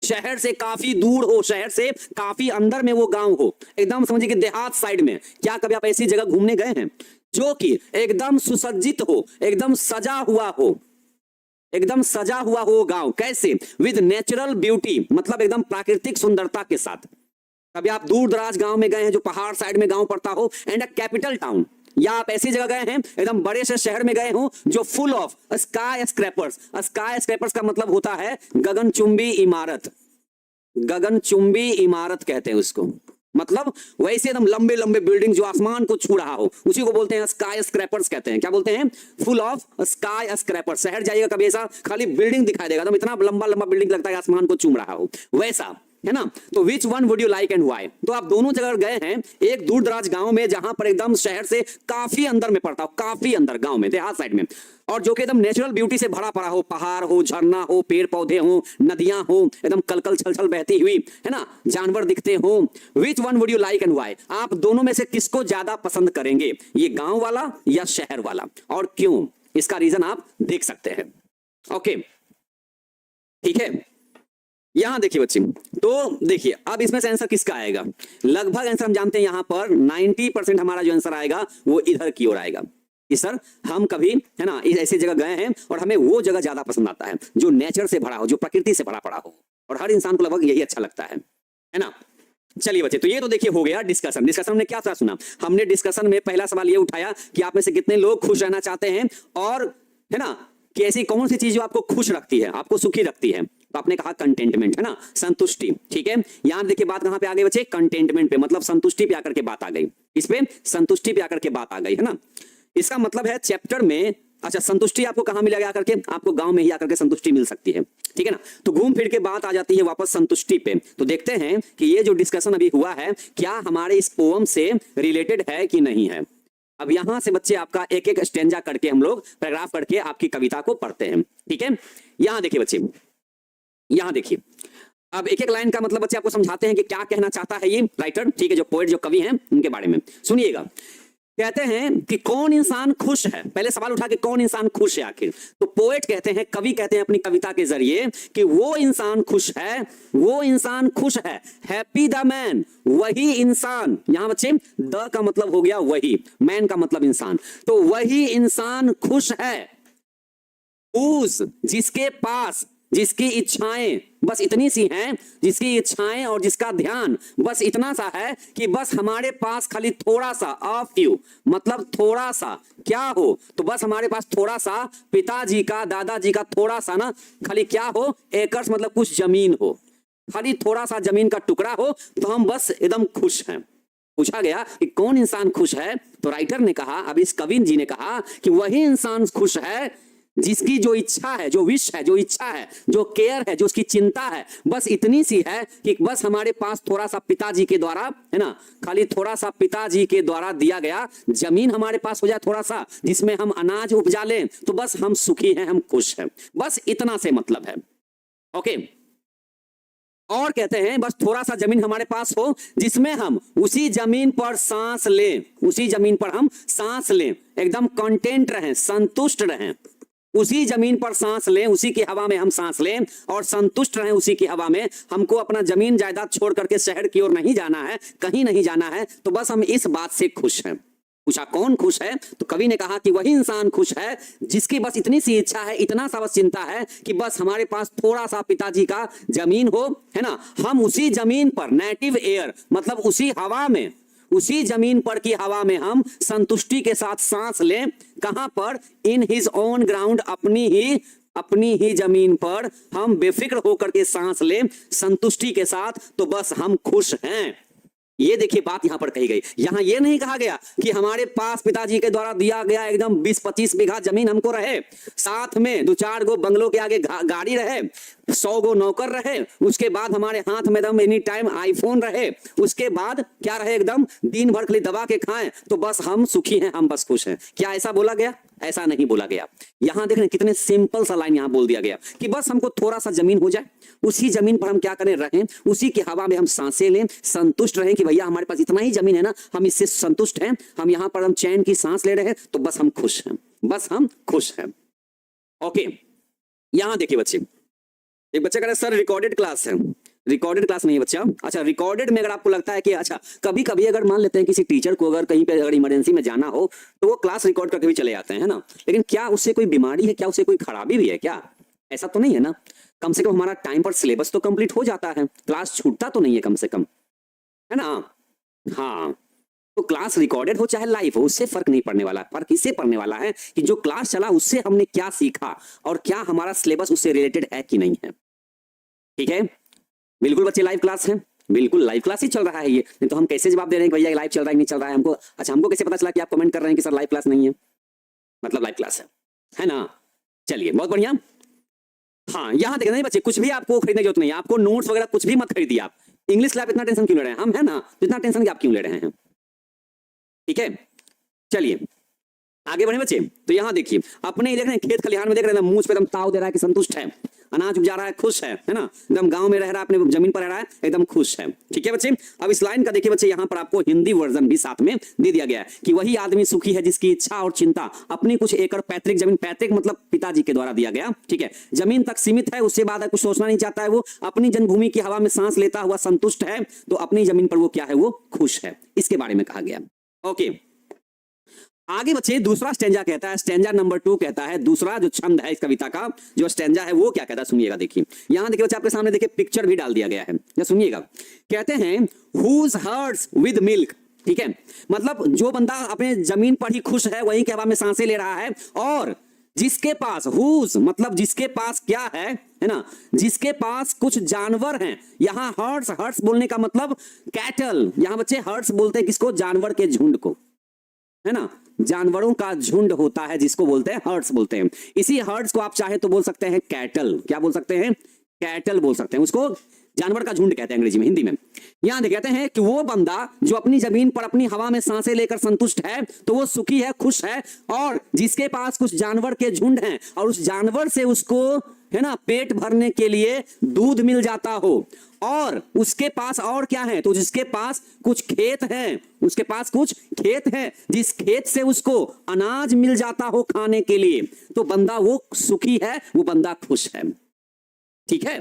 S1: शहर से काफी दूर हो, शहर से काफी अंदर में वो गांव हो, एकदम समझिए कि देहात साइड में। क्या कभी आप ऐसी जगह घूमने गए हैं जो कि एकदम सुसज्जित हो, एकदम सजा हुआ हो, एकदम सजा हुआ हो गांव? कैसे? विद नेचुरल ब्यूटी, मतलब एकदम प्राकृतिक सुंदरता के साथ। कभी आप दूर दराज गांव में गए हैं जो पहाड़ साइड में गांव पड़ता हो, एंड अ कैपिटल टाउन, या आप ऐसी जगह गए हैं एकदम बड़े से शहर में गए हो जो full of sky scrapers. Sky scrapers का मतलब होता है गगनचुंबी इमारत, गगनचुंबी इमारत कहते हैं उसको, मतलब वैसे एकदम लंबे लंबे बिल्डिंग जो आसमान को छू रहा हो, उसी को बोलते हैं स्काई स्क्रैपर्स कहते हैं। क्या बोलते हैं? Full of sky scrapers. शहर जाइएगा कभी ऐसा खाली बिल्डिंग दिखाई देगा, तो इतना लंबा लंबा बिल्डिंग लगता है आसमान को चूम रहा हो, वैसा, है ना? तो which one would you like and why? तो आप दोनों जगह गए हैं, एक दूर दराज गांव में जहां पर एकदम शहर से काफी अंदर में पड़ता हो, काफी अंदर गांव में, देहात साइड में, और जो कि एकदम नेचुरल ब्यूटी से भरा पड़ा हो, पहाड़ हो, झरना हो, पेड़ पौधे हो, नदियां हो, एकदम कलकल छलछल बहती हुई, है ना, जानवर दिखते हो। Which one would you like and why? आप दोनों में से किसको ज्यादा पसंद करेंगे, ये गांव वाला या शहर वाला, और क्यों? इसका रीजन आप देख सकते हैं। ओके, ठीक है, यहां देखिए बच्चे, तो देखिए अब इसमें से आंसर किसका आएगा? लगभग आंसर हम जानते हैं, यहां पर 90% हमारा जो आंसर आएगा वो इधर की ओर आएगा कि सर हम कभी, है ना, ऐसी जगह गए हैं और हमें वो जगह ज्यादा पसंद आता है जो नेचर से भरा हो, जो प्रकृति से भरा पड़ा हो, और हर इंसान को लगभग यही अच्छा लगता है ना? चलिए बच्चे, तो ये तो देखिए हो गया डिस्कशन। डिस्कशन में क्या था सुना हमने? डिस्कशन में पहला सवाल ये उठाया कि आप में से कितने लोग खुश रहना चाहते हैं, और है ना, कि ऐसी कौन सी चीज जो आपको खुश रखती है, आपको सुखी रखती है? तो आपने कहा कंटेंटमेंट, है ना, संतुष्टि। ठीक है, यहां देखिए बात कहां पे आ गई बच्चे? कंटेंटमेंट पे, मतलब संतुष्टि पे आकर के बात आ गई। इस पे संतुष्टि पे आकर के बात आ गई, है ना? इसका मतलब है चैप्टर में, अच्छा, संतुष्टि आपको कहां मिलेगा आकर के? आपको गांव में ही आकर के संतुष्टि मिल सकती है, ठीक है ना? तो घूम फिर के बात आ जाती है वापस संतुष्टि पे। तो देखते हैं कि ये जो डिस्कशन अभी हुआ है क्या हमारे इस पोएम से रिलेटेड है कि नहीं है। अब यहां से बच्चे आपका एक एक स्टेंजा करके हम लोग पैराग्राफ करके आपकी कविता को पढ़ते हैं, ठीक है? यहां देखिए बच्चे, यहां देखिए, अब एक एक लाइन का मतलब बच्चे आपको समझाते हैं कि क्या कहना चाहता है ये राइटर, ठीक है, जो पोएट, जो कवि हैं, उनके बारे में सुनिएगा। कहते हैं कि कौन इंसान खुश है? पहले सवाल उठा कि कौन इंसान खुश है आखिर? तो पोएट कहते हैं, कवि कहते हैं अपनी कविता के जरिए कि वो इंसान खुश है, वो इंसान खुश है, हैप्पी द मैन, वही इंसान। यहां बच्चे द का मतलब हो गया वही, मैन का मतलब इंसान, तो वही इंसान खुश है, जिसके पास, जिसकी इच्छाएं बस इतनी सी हैं, जिसकी इच्छाएं और जिसका ध्यान बस इतना सा है कि बस हमारे पास खाली थोड़ा सा, अ फ्यू, मतलब थोड़ा सा क्या हो, तो बस हमारे पास थोड़ा सा पिताजी का, दादाजी का थोड़ा सा ना, खाली क्या हो, एकर्स मतलब कुछ जमीन हो, खाली थोड़ा सा जमीन का टुकड़ा हो, तो हम बस एकदम खुश हैं। पूछा गया कि कौन इंसान खुश है, तो राइटर ने कहा, अब इस कवि जी ने कहा कि वही इंसान खुश है जिसकी जो इच्छा है, जो विश है, जो इच्छा है, जो केयर है, जो उसकी चिंता है, बस इतनी सी है कि बस हमारे पास थोड़ा सा पिताजी के द्वारा, है ना, खाली थोड़ा सा पिताजी के द्वारा दिया गया जमीन हमारे पास हो जाए, थोड़ा सा, जिसमें हम अनाज उपजा लें, तो बस हम सुखी हैं, हम खुश हैं, बस इतना से मतलब है। ओके, और कहते हैं बस थोड़ा सा जमीन हमारे पास हो जिसमें हम उसी जमीन पर सांस लें, उसी जमीन पर हम सांस लें, एकदम कंटेंट रहें, संतुष्ट रहें, उसी जमीन पर सांस लें, उसी की हवा में हम सांस लें और संतुष्ट रहें उसी की हवा में। हमको अपना जमीन जायदाद छोड़ करके शहर की ओर नहीं जाना है, कहीं नहीं जाना है, तो बस हम इस बात से खुश हैं। पूछा कौन खुश है, तो कवि ने कहा कि वही इंसान खुश है जिसकी बस इतनी सी इच्छा है, इतना सा बस चिंता है कि बस हमारे पास थोड़ा सा पिताजी का जमीन हो, है ना, हम उसी जमीन पर नेटिव एयर मतलब उसी हवा में, उसी जमीन पर की हवा में हम संतुष्टि के साथ सांस लें। कहां पर? इन हिज ओन ग्राउंड, अपनी ही जमीन पर हम बेफिक्र होकर के सांस लें संतुष्टि के साथ, तो बस हम खुश हैं। ये देखिए बात यहां पर कही गई। यहां ये नहीं कहा गया कि हमारे पास पिताजी के द्वारा दिया गया एकदम 20-25 बीघा जमीन हमको रहे, साथ में 2-4 गो बंगलों के आगे गाड़ी रहे, 100 गो नौकर रहे, उसके बाद हमारे हाथ में एकदम एनी टाइम आईफोन रहे, उसके बाद क्या रहे, एकदम दिन भर खाली दबा के खाएं, तो बस हम सुखी हैं, हम बस खुश हैं। क्या ऐसा बोला गया? ऐसा नहीं बोला गया। यहां देख रहे कितने सिंपल सा लाइन यहां बोल दिया गया कि बस हमको थोड़ा सा जमीन हो जाए, उसी जमीन पर हम क्या करें, रहें, उसी की हवा में हम सांसें लें, संतुष्ट रहें कि भैया हमारे पास इतना ही जमीन है ना, हम इससे संतुष्ट हैं, हम यहां पर हम चैन की सांस ले रहे हैं, तो बस हम खुश हैं, बस हम खुश हैं। ओके, यहां देखिए बच्चे, एक बच्चा कह रहा है सर रिकॉर्डेड क्लास है। रिकॉर्डेड क्लास नहीं है बच्चा। अच्छा, रिकॉर्डेड में अगर आपको लगता है कि अच्छा कभी कभी अगर मान लेते हैं किसी टीचर को अगर कहीं पे अगर इमरजेंसी में जाना हो तो वो क्लास रिकॉर्ड करके भी चले जाते हैं, है ना, लेकिन क्या उससे कोई बीमारी है, क्या उससे कोई खराबी भी है क्या? ऐसा तो नहीं है ना। कम से कम हमारा टाइम पर सिलेबस तो कंप्लीट हो जाता है, क्लास छूटता तो नहीं है कम से कम, है ना। हाँ, तो क्लास रिकॉर्डेड हो चाहे लाइव हो, उससे फर्क नहीं पड़ने वाला। फर्क इससे पड़ने वाला है कि जो क्लास चला उससे हमने क्या सीखा और क्या हमारा सिलेबस उससे रिलेटेड है कि नहीं है। ठीक है, बिल्कुल बच्चे लाइव क्लास है, बिल्कुल लाइव क्लास ही चल रहा है ये, नहीं तो हम कैसे जवाब दे रहे हैं कि भैया लाइव चल रहा है नहीं चल रहा है हमको। अच्छा, हमको कैसे पता चला कि आप कमेंट कर रहे हैं कि सर लाइव क्लास नहीं है, मतलब लाइव क्लास है ना। चलिए बहुत बढ़िया। हाँ, यहां देखना बच्चे, कुछ भी आपको खरीदने की जरूरत नहीं है, आपको नोट्स वगैरह कुछ भी मत खरीदिए आप। इंग्लिश के लिए आप इतना टेंशन क्यों ले रहे हैं? हम है ना, तो इतना टेंशन आप क्यों ले रहे हैं? ठीक है, चलिए आगे बढ़े बच्चे। तो यहां देखिए, अपने ही देख रहे हैं खेत खलिहान में, देख रहे हैं मुंह पे एकदम ताव दे रहा है कि संतुष्ट है, अनाज उपजा रहा है, खुश है ना, एकदम गांव में रह रहा है, अपने जमीन पर रह रहा है, एकदम खुश है। ठीक है बच्चे, अब इस लाइन का देखिए बच्चे, यहां पर आपको हिंदी वर्जन भी साथ में दे दिया गया है कि वही आदमी सुखी है जिसकी इच्छा और चिंता अपनी कुछ एकड़ पैतृक जमीन, पैतृक मतलब पिताजी के द्वारा दिया गया, ठीक है, जमीन तक सीमित है, उससे बाद कुछ सोचना नहीं चाहता है, वो अपनी जन्मभूमि की हवा में सांस लेता हुआ संतुष्ट है, तो अपनी जमीन पर वो क्या है, वो खुश है। इसके बारे में कहा गया। ओके, आगे बच्चे दूसरा स्टेंजा कहता है, स्टेंजा नंबर 2 कहता है, दूसरा जो छंद है इस कविता का जो स्टेंजा है वो क्या कहता है, सुनिएगा। देखिए यहां देखिए बच्चे, आपके सामने देखिए पिक्चर भी डाल दिया गया है, या सुनिएगा। कहते हैं हुज हर्ट्स विद मिल्क, ठीक है, मतलब जो बंदा अपने जमीन पर ही खुश है, वहीं की हवा में सांसें ले रहा है, और जिसके पास, हुज मतलब जिसके पास क्या है ना, जिसके पास कुछ जानवर हैं। यहां हर्ट्स, हर्ट्स बोलने का मतलब कैटल, यहां बच्चे हर्ट्स बोलते हैं किसको, जानवर के झुंड को, है ना, जानवरों का झुंड होता है जिसको बोलते हैं हर्ट्स बोलते हैं। इसी हर्ट्स को आप चाहे तो बोल सकते हैं कैटल, क्या बोल सकते हैं, कैटल बोल सकते हैं, उसको जानवर का झुंड कहते हैं अंग्रेजी में, हिंदी में। यहां कहते हैं कि वो बंदा जो अपनी जमीन पर अपनी हवा में सांसें लेकर संतुष्ट है, तो वो सुखी है, खुश है, और जिसके पास कुछ जानवर के झुंड हैं और उस जानवर से उसको, है ना, पेट भरने के लिए दूध मिल जाता हो, और उसके पास और क्या है, तो जिसके पास कुछ खेत हैं, उसके पास कुछ खेत है, जिस खेत से उसको अनाज मिल जाता हो खाने के लिए, तो बंदा वो सुखी है, वो बंदा खुश है। ठीक है,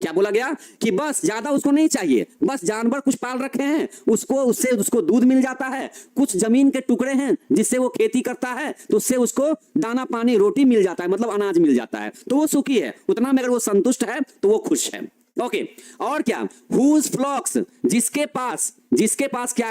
S1: क्या बोला गया कि बस ज्यादा उसको नहीं चाहिए, बस जानवर कुछ पाल रखे हैं, उसको दूध मिल जाता है, कुछ जमीन के टुकड़े हैं जिससे वो खेती करता है, तो उससे उसको दाना पानी रोटी मिल जाता है, मतलब अनाज मिल जाता है, तो वो सुखी है, उतना में अगर वो संतुष्ट है तो वो खुश है। ओके, और क्या, हुज फ्लॉक्स, जिसके पास क्या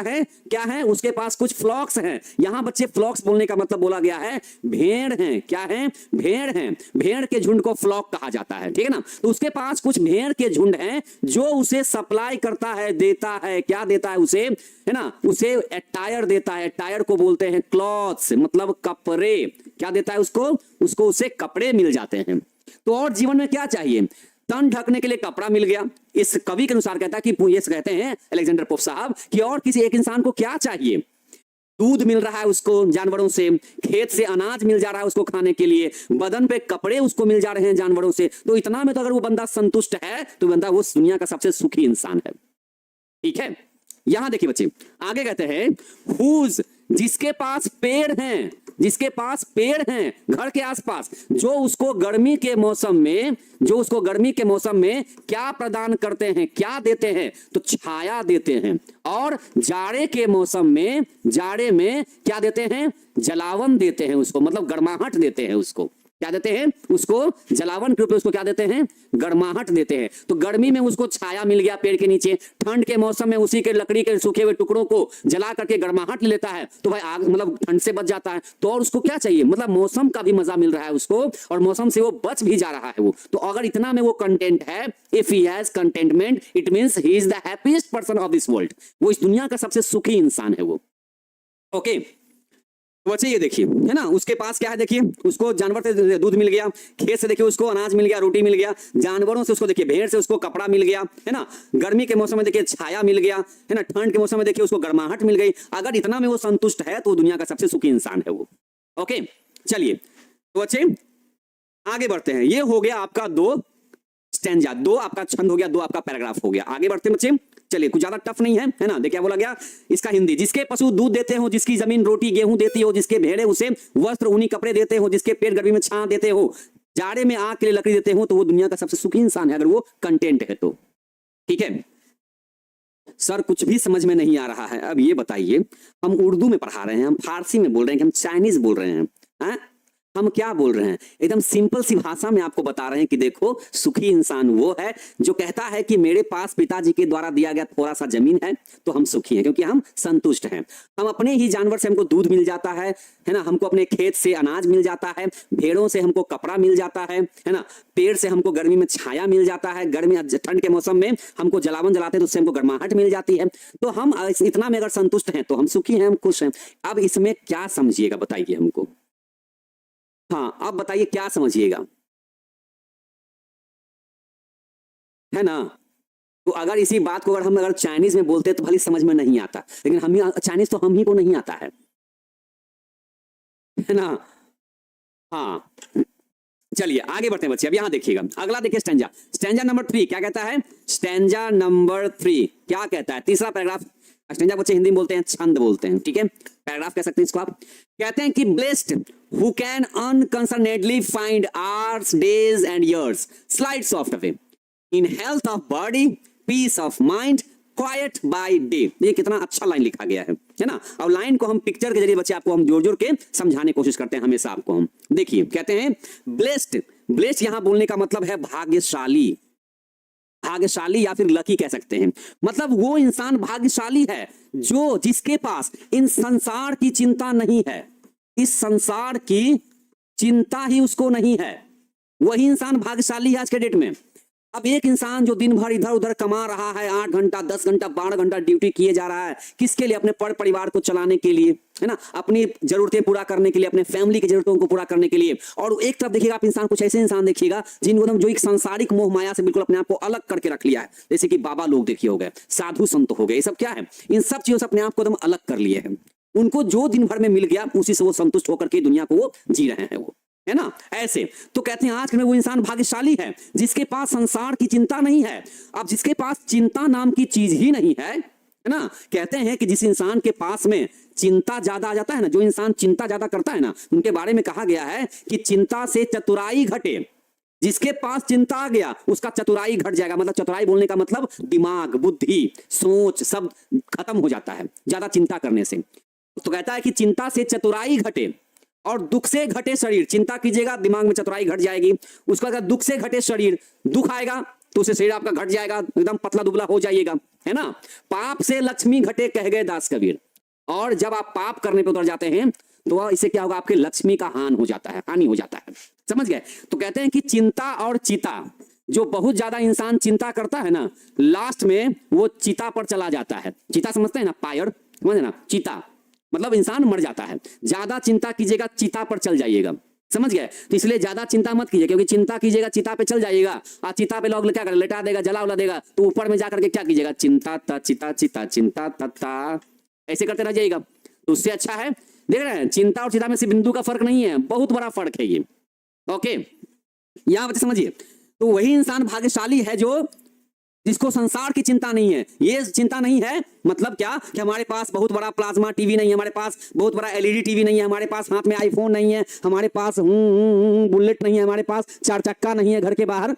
S1: है, उसके पास कुछ फ्लॉक्स हैं। यहां बच्चे फ्लॉक्स बोलने का मतलब बोला गया है भेड़ हैं, क्या है, भेड़ हैं, भेड़ के झुंड को फ्लॉक कहा जाता है, ठीक है ना, तो उसके पास कुछ भेड़ के झुंड हैं जो उसे सप्लाई करता है, देता है, क्या देता है उसे, है ना, उसे अटायर देता है, अटायर को बोलते हैं क्लॉथ्स, मतलब कपड़े, क्या देता है उसको उसे कपड़े मिल जाते हैं। तो और जीवन में क्या चाहिए, तन ढकने के लिए कपड़ा मिल गया। इस कवि के अनुसार कहता है कि ये कहते हैं अलेक्जेंडर पोप साहब कि और किसी एक इंसान को क्या चाहिए, दूध मिल रहा है उसको जानवरों से, खेत से अनाज मिल जा रहा है उसको खाने के लिए, बदन पे कपड़े उसको मिल जा रहे हैं जानवरों से, तो इतना में तो अगर वो बंदा संतुष्ट है तो बंदा वो दुनिया का सबसे सुखी इंसान है। ठीक है, यहां देखिए बच्चे, आगे कहते हैं हुज, जिसके पास पेड़ हैं, जिसके पास पेड़ हैं घर के आसपास, जो उसको गर्मी के मौसम में, जो उसको गर्मी के मौसम में क्या प्रदान करते हैं, क्या देते हैं, तो छाया देते हैं, और जाड़े के मौसम में, जाड़े में क्या देते हैं, जलावन देते हैं उसको, मतलब गर्माहट देते हैं उसको, क्या देते हैं उसको, जलावन के रूप में उसको क्या देते हैं, गर्माहट देते हैं। तो गर्मी में उसको छाया मिल गया पेड़ के नीचे, ठंड के मौसम में उसी के लकड़ी के सूखे हुए टुकड़ों को जला करके गर्माहट ले लेता है, तो भाई आग मतलब ठंड से बच जाता है। तो और उसको क्या चाहिए, मतलब मौसम का भी मजा मिल रहा है उसको, और मौसम से वो बच भी जा रहा है वो। तो अगर इतना में वो कंटेंट है, if he has contentment, it means he is the happiest person of this world, वो इस दुनिया का सबसे सुखी इंसान है वो। ओके, तो बच्चे ये देखिए, है ना, उसके पास क्या है, देखिए उसको जानवर से दूध मिल गया, खेत से देखिए उसको अनाज मिल गया, रोटी मिल गया, जानवरों से उसको देखिए भेड़ से उसको कपड़ा मिल गया, है ना, गर्मी के मौसम में देखिए छाया मिल गया, है ना, ठंड के मौसम में देखिए उसको गर्माहट मिल गई। अगर इतना में वो संतुष्ट है तो दुनिया का सबसे सुखी इंसान है वो। ओके, चलिए तो बच्चे आगे बढ़ते हैं। ये हो गया आपका 2 स्टैंजा, 2 आपका छंद हो गया, 2 आपका पैराग्राफ हो गया। आगे बढ़ते हैं बच्चे, चलिए कुछ ज्यादा टफ नहीं है ना। देखिए क्या बोला गया, इसका हिंदी, जिसके पशु दूध देते हो, जिसकी जमीन रोटी गेहूं देती हो, जिसके भेड़े उसे वस्त्र ऊनी कपड़े देते हो, जिसके पेट गर्मी में छां देते हो, जाड़े में आग के लिए लकड़ी देते हो, तो वो दुनिया का सबसे सुखी इंसान है, अगर वो कंटेंट है तो। ठीक है सर, कुछ भी समझ में नहीं आ रहा है। अब ये बताइए, हम उर्दू में पढ़ा रहे हैं, हम फारसी में बोल रहे हैं कि हम चाइनीज बोल रहे हैं, हैं? हम क्या बोल रहे हैं, एकदम सिंपल सी भाषा में आपको बता रहे हैं कि देखो सुखी इंसान वो है जो कहता है कि मेरे पास पिताजी के द्वारा दिया गया थोड़ा सा जमीन है तो हम सुखी हैं, क्योंकि हम संतुष्ट हैं। हम अपने ही जानवर से हमको दूध मिल जाता है ना, हमको अपने खेत से अनाज मिल जाता है, भेड़ों से हमको कपड़ा मिल जाता है ना, पेड़ से हमको गर्मी में छाया मिल जाता है, गर्मी ठंड के मौसम में हमको जलावन जलाते हैं तो उससे हमको गर्माहट मिल जाती है। तो हम इतना में अगर संतुष्ट हैं तो हम सुखी हैं, हम खुश हैं। अब इसमें क्या समझिएगा बताइए हमको, हाँ अब बताइए क्या समझिएगा, है ना। तो अगर इसी बात को अगर चाइनीज में बोलते तो भले समझ में नहीं आता, लेकिन हम ही चाइनीज तो हम ही को नहीं आता है ना। हाँ चलिए आगे बढ़ते हैं बच्चे। अब यहां देखिएगा, अगला देखिए स्टैंजा, स्टैंजा नंबर 3 क्या कहता है, स्टैंजा नंबर 3 क्या कहता है, तीसरा पैराग्राफ। स्टैंजा बच्चे हिंदी में बोलते हैं, छंद बोलते हैं, ठीक है, पैराग्राफ कह सकते हैं इसको आप। कहते हैं कि blessed who can unconcernedly find hours, days and years slide soft away in health of body, peace of mind, quiet by day। ये कितना अच्छा लाइन लिखा गया है ना। और लाइन को हम पिक्चर के जरिए बच्चे आपको हम जोड़ जोड़ के समझाने की कोशिश करते हैं हमेशा आपको हम। देखिए कहते हैं ब्लेस्ड, ब्लेस्ड यहां बोलने का मतलब है भाग्यशाली, भाग्यशाली या फिर लकी कह सकते हैं। मतलब वो इंसान भाग्यशाली है जो जिसके पास इन संसार की चिंता नहीं है, इस संसार की चिंता ही उसको नहीं है, वही इंसान भाग्यशाली है आज के डेट में। अब एक इंसान जो दिन भर इधर उधर कमा रहा है, 8 घंटा 10 घंटा 12 घंटा ड्यूटी किए जा रहा है, किसके लिए, अपने परिवार को चलाने के लिए, है ना, अपनी जरूरतें पूरा करने के लिए, अपने फैमिली की जरूरतों को पूरा करने के लिए। और एक तरफ देखिएगा आप इंसान, कुछ ऐसे इंसान देखिएगा जिनको जो एक सांसारिक मोह माया से बिल्कुल अपने आप को अलग करके रख लिया है, जैसे कि बाबा लोग देखिए हो गए, साधु संत हो गए, ये सब क्या है, इन सब चीजों से अपने आप को एकदम अलग कर लिए हैं। उनको जो दिन भर में मिल गया उसी से वो संतुष्ट होकर के दुनिया को वो जी रहे हैं वो, है ना। ऐसे तो कहते हैं आज में वो इंसान भाग्यशाली है जिसके पास संसार की चिंता नहीं है। अब जिसके पास चिंता नाम की चीज ही नहीं है ना, कहते हैं कि जिस इंसान के पास में चिंता ज्यादा आ जाता है ना, जो इंसान चिंता ज्यादा करता है ना, उनके बारे में कहा गया है कि चिंता से चतुराई घटे। जिसके पास चिंता आ गया उसका चतुराई घट जाएगा। मतलब चतुराई बोलने का मतलब दिमाग, बुद्धि, सोच सब खत्म हो जाता है ज्यादा चिंता करने से। तो कहता है कि चिंता से चतुराई घटे और दुख से घटे शरीर। चिंता कीजिएगा दिमाग में चतुराई घट जाएगी। उसका अगर दुख से घटे शरीर, दुख आएगा तो उसे शरीर आपका घट जाएगा, एकदम पतला दुबला हो जाइएगा, है ना। पाप से लक्ष्मी घटे कह गए दास कबीर। और जब आप पाप करने पे उतर जाते हैं तो इससे क्या होगा, आपके लक्ष्मी का हानि हो जाता है, हानि हो जाता है, समझ गए। तो कहते हैं कि चिंता और चिता, जो बहुत ज्यादा इंसान चिंता करता है ना, लास्ट में वो चिता पर चला जाता है। चिता समझते हैं ना, फायर, समझे ना, चिता मतलब इंसान मर जाता है। ज्यादा चिंता कीजिएगा चिता पर चल जाइएगा, समझ गए। तो इसलिए ज्यादा चिंता मत कीजिए, क्योंकि चिंता कीजिएगा चिता पे चल जाइएगा और चिता पे लोग क्या कर लेटा देगा, जला उला देगा, तो ऊपर में जाकर के क्या कीजिएगा, चिंता ता चिता चिता चिंता ता ऐसे करते रह जाइएगा। तो उससे अच्छा है, देख रहे हैं चिंता और चिंता में सिर्फ बिंदु का फर्क नहीं है, बहुत बड़ा फर्क है ये। ओके, यहां बच्चे समझिए, तो वही इंसान भाग्यशाली है जो जिसको संसार की चिंता नहीं है। ये चिंता नहीं है मतलब क्या कि हमारे पास बहुत बड़ा प्लाज्मा टीवी नहीं है, हमारे पास बहुत बड़ा एलईडी टीवी नहीं है, हमारे पास हाथ में आईफोन नहीं है, हमारे पास बुलेट नहीं है, हमारे पास 4 चक्का नहीं है घर के बाहर।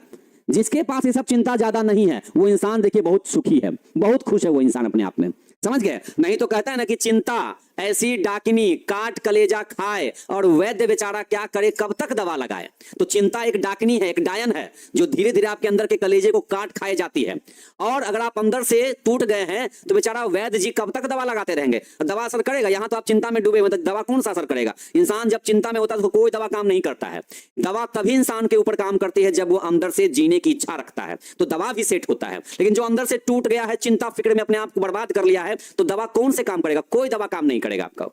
S1: जिसके पास ये सब चिंता ज्यादा नहीं है वो इंसान देखिए बहुत सुखी है, बहुत खुश है वो इंसान अपने आप में, समझ गए। नहीं तो कहता है ना कि चिंता ऐसी डाकिनी काट कलेजा खाए और वैद्य बेचारा क्या करे कब तक दवा लगाए। तो चिंता एक डाकिनी है, एक डायन है जो धीरे धीरे आपके अंदर के कलेजे को काट खाए जाती है, और अगर आप अंदर से टूट गए हैं तो बेचारा वैद्य जी कब तक दवा लगाते रहेंगे, दवा असर करेगा। यहां तो आप चिंता में डूबे हुए, तो दवा कौन सा असर करेगा। इंसान जब चिंता में होता है तो कोई दवा काम नहीं करता है। दवा तभी इंसान के ऊपर काम करती है जब वो अंदर से जीने की इच्छा रखता है, तो दवा भी सेट होता है। लेकिन जो अंदर से टूट गया है, चिंता फिक्र में अपने आप को बर्बाद कर लिया है, तो दवा कौन से काम करेगा, कोई दवा काम नहीं करेगा आपका,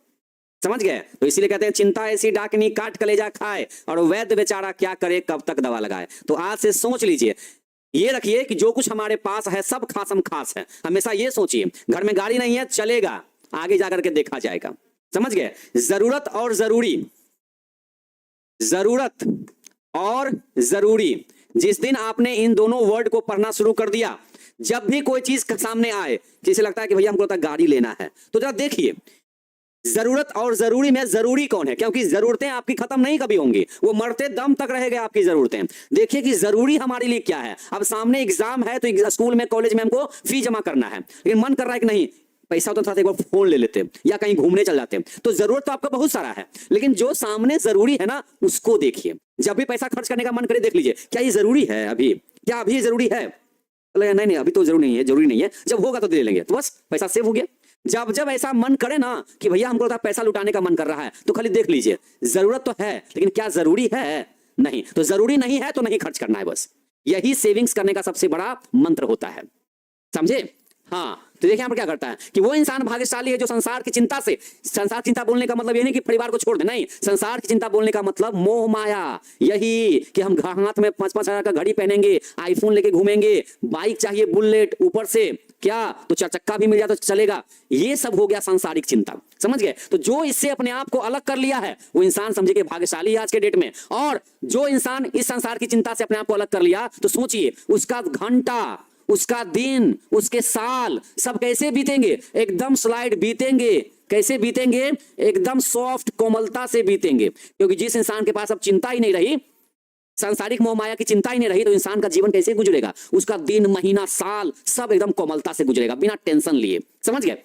S1: समझ गए। तो इसीलिए कहते हैं चिंता ऐसी डाकनी काट कलेजा खाए और वैद्य बेचारा क्या करे कब तक दवा लगाए। तो आज से सोच लीजिए, ये रखिए कि जो कुछ हमारे पास है सब खासम खास है। हमेशा ये सोचिए, घर में गाड़ी नहीं है चलेगा, आगे जाकर के देखा जाएगा, समझ गए। जरूरत और जरूरी, जरूरत और जरूरी, जिस दिन आपने इन दोनों वर्ड को पढ़ना शुरू कर दिया, जब भी कोई चीज सामने आए जिसे लगता है कि भैया हमको लगता है गाड़ी लेना है, तो जरा देखिए जरूरत और जरूरी में जरूरी कौन है, क्योंकि जरूरतें आपकी खत्म नहीं कभी होंगी, वो मरते दम तक रहेगा आपकी जरूरतें। देखिए कि जरूरी हमारे लिए क्या है। अब सामने एग्जाम है तो स्कूल में कॉलेज में हमको फी जमा करना है, लेकिन मन कर रहा है कि नहीं पैसा होता था एक बार फोन ले लेते या कहीं घूमने चल जाते। तो जरूरत तो आपका बहुत सारा है, लेकिन जो सामने जरूरी है ना उसको देखिए। जब भी पैसा खर्च करने का मन करे देख लीजिए क्या ये जरूरी है, अभी क्या अभी जरूरी है, नहीं अभी तो जरूरी नहीं है, जरूरी नहीं है, जब होगा तो दे लेंगे, तो बस पैसा सेव हो गया। जब जब ऐसा मन करे ना कि भैया हमको पैसा लुटाने का मन कर रहा है, तो खाली देख लीजिए जरूरत तो है लेकिन क्या जरूरी है, नहीं। तो जरूरी नहीं है तो नहीं खर्च करना है, बस यही सेविंग्स करने का सबसे बड़ा मंत्र होता है, समझे। हाँ, तो देखिए यहाँ पर क्या करता है कि वो इंसान भाग्यशाली है जो संसार की चिंता से, संसार चिंता बोलने का मतलब ये नहीं कि परिवार को छोड़ दे, नहीं, संसार की चिंता बोलने का मतलब मोह माया, यही कि हम हाथ में 5-5 हजार का घड़ी पहनेंगे, आईफोन लेके घूमेंगे, बाइक चाहिए बुलेट, ऊपर से क्या तो 4 चक्का भी मिल जाए तो चलेगा, ये सब हो गया सांसारिक चिंता, समझ गए। तो जो इससे अपने आप को अलग कर लिया है वो इंसान समझे कि भाग्यशाली है आज के डेट में। और जो इंसान इस संसार की चिंता से अपने आप को अलग कर लिया, तो सोचिए उसका घंटा, उसका दिन, उसके साल सब कैसे बीतेंगे, एकदम स्लाइड बीतेंगे। कैसे बीतेंगे, एकदम सॉफ्ट कोमलता से बीतेंगे, क्योंकि जिस इंसान के पास अब चिंता ही नहीं रही, सांसारिक मोह माया की चिंता ही नहीं रही, तो इंसान का जीवन कैसे गुजरेगा, उसका दिन महीना साल सब एकदम कोमलता से गुजरेगा बिना टेंशन लिए, समझ गए।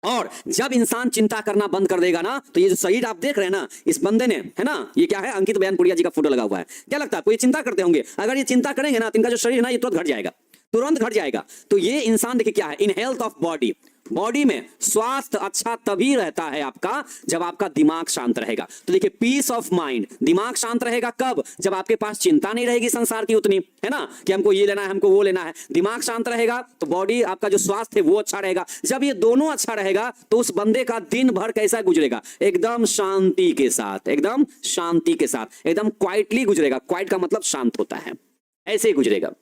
S1: और जब इंसान चिंता करना बंद कर देगा ना, तो ये जो शरीर आप देख रहे हैं ना, इस बंदे ने, है ना, ये क्या है, अंकित बयानपुरिया जी का फोटो लगा हुआ है। क्या लगता है कोई चिंता करते होंगे, अगर ये चिंता करेंगे ना तो इनका जो शरीर है ना ये तुरंत घट जाएगा, तुरंत घट जाएगा। तो ये इंसान देखिए क्या है, in health of body, body में स्वास्थ्य अच्छा तभी रहता है आपका जब आपका दिमाग शांत रहेगा। तो देखिए पीस ऑफ माइंड, दिमाग शांत रहेगा कब, जब आपके पास चिंता नहीं रहेगी संसार की उतनी, है ना, कि हमको ये लेना है हमको वो लेना है। दिमाग शांत रहेगा तो बॉडी आपका जो स्वास्थ्य है वो अच्छा रहेगा। जब ये दोनों अच्छा रहेगा तो उस बंदे का दिन भर कैसा गुजरेगा, एकदम शांति के साथ, एकदम शांति के साथ, एकदम क्वाइटली गुजरेगा। क्वाइट का मतलब शांत होता है, ऐसे ही गुजरेगा,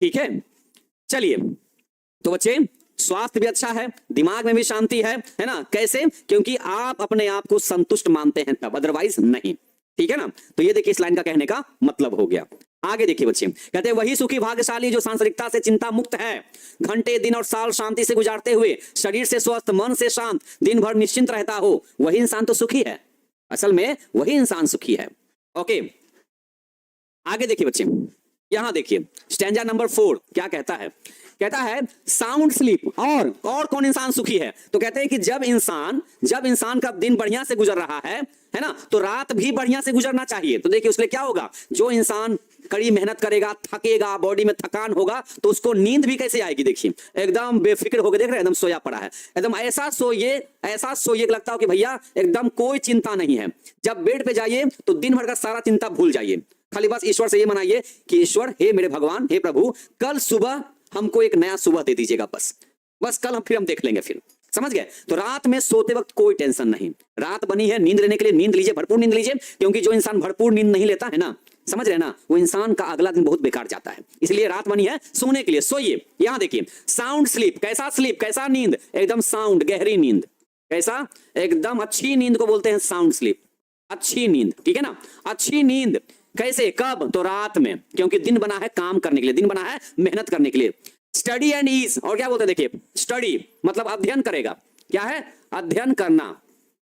S1: ठीक है। चलिए, तो बच्चे स्वास्थ्य भी अच्छा है, दिमाग में भी शांति है ना, कैसे, क्योंकि आप अपने आप को संतुष्ट मानते हैं तब, अदरवाइज नहीं, ठीक है ना। तो ये देखिए इस लाइन का कहने का मतलब हो गया। आगे देखिए बच्चे, कहते हैं वही सुखी भाग्यशाली जो सांसारिकता से चिंता मुक्त है, घंटे दिन और साल शांति से गुजारते हुए शरीर से स्वस्थ मन से शांत दिन भर निश्चिंत रहता हो, वही इंसान तो सुखी है, असल में वही इंसान सुखी है। ओके, आगे देखिए बच्चे, यहां देखिए स्टैंजा नंबर 4 क्या कहता है, कहता है साउंड स्लीप। और कौन इंसान सुखी है, तो कहते हैं कि जब इंसान का दिन बढ़िया से गुजर रहा है ना, तो रात भी बढ़िया से गुजरना चाहिए। तो देखिए उसके लिए क्या होगा, जो इंसान कड़ी मेहनत करेगा, थकेगा, बॉडी में थकान होगा, तो उसको नींद भी कैसे आएगी, देखिए एकदम बेफिक्र होकर, देख रहे हैं एकदम सोया पड़ा है, एकदम ऐसा सोइए लगता हो कि भैया एकदम कोई चिंता नहीं है। जब बेड पे जाइए तो दिन भर का सारा चिंता भूल जाइए, खाली बस ईश्वर से ये मनाइए कि ईश्वर, हे मेरे भगवान, हे प्रभु, कल सुबह हमको एक नया सुबह दे दीजिएगा, बस कल हम देख लेंगे फिर, समझ गए। तो रात में सोते वक्त कोई टेंशन नहीं, रात बनी है नींद लेने के लिए, नींद लीजिए, भरपूर नींद लीजिए, क्योंकि जो इंसान भरपूर नींद नहीं लेता है ना, समझ रहे ना, वो इंसान का अगला दिन बहुत बेकार जाता है। इसलिए रात बनी है सोने के लिए, सोइए। यहां देखिए साउंड स्लीप, कैसा स्लीप, कैसा नींद, एकदम साउंड गहरी नींद, कैसा एकदम अच्छी नींद को बोलते हैं साउंड स्लीप, अच्छी नींद, ठीक है ना। अच्छी नींद कैसे, कब, तो रात में, क्योंकि दिन बना है काम करने के लिए, दिन बना है मेहनत करने के लिए। स्टडी एंड ईज, और क्या बोलते हैं देखिए, स्टडी मतलब अध्ययन करेगा, क्या है, अध्ययन करना,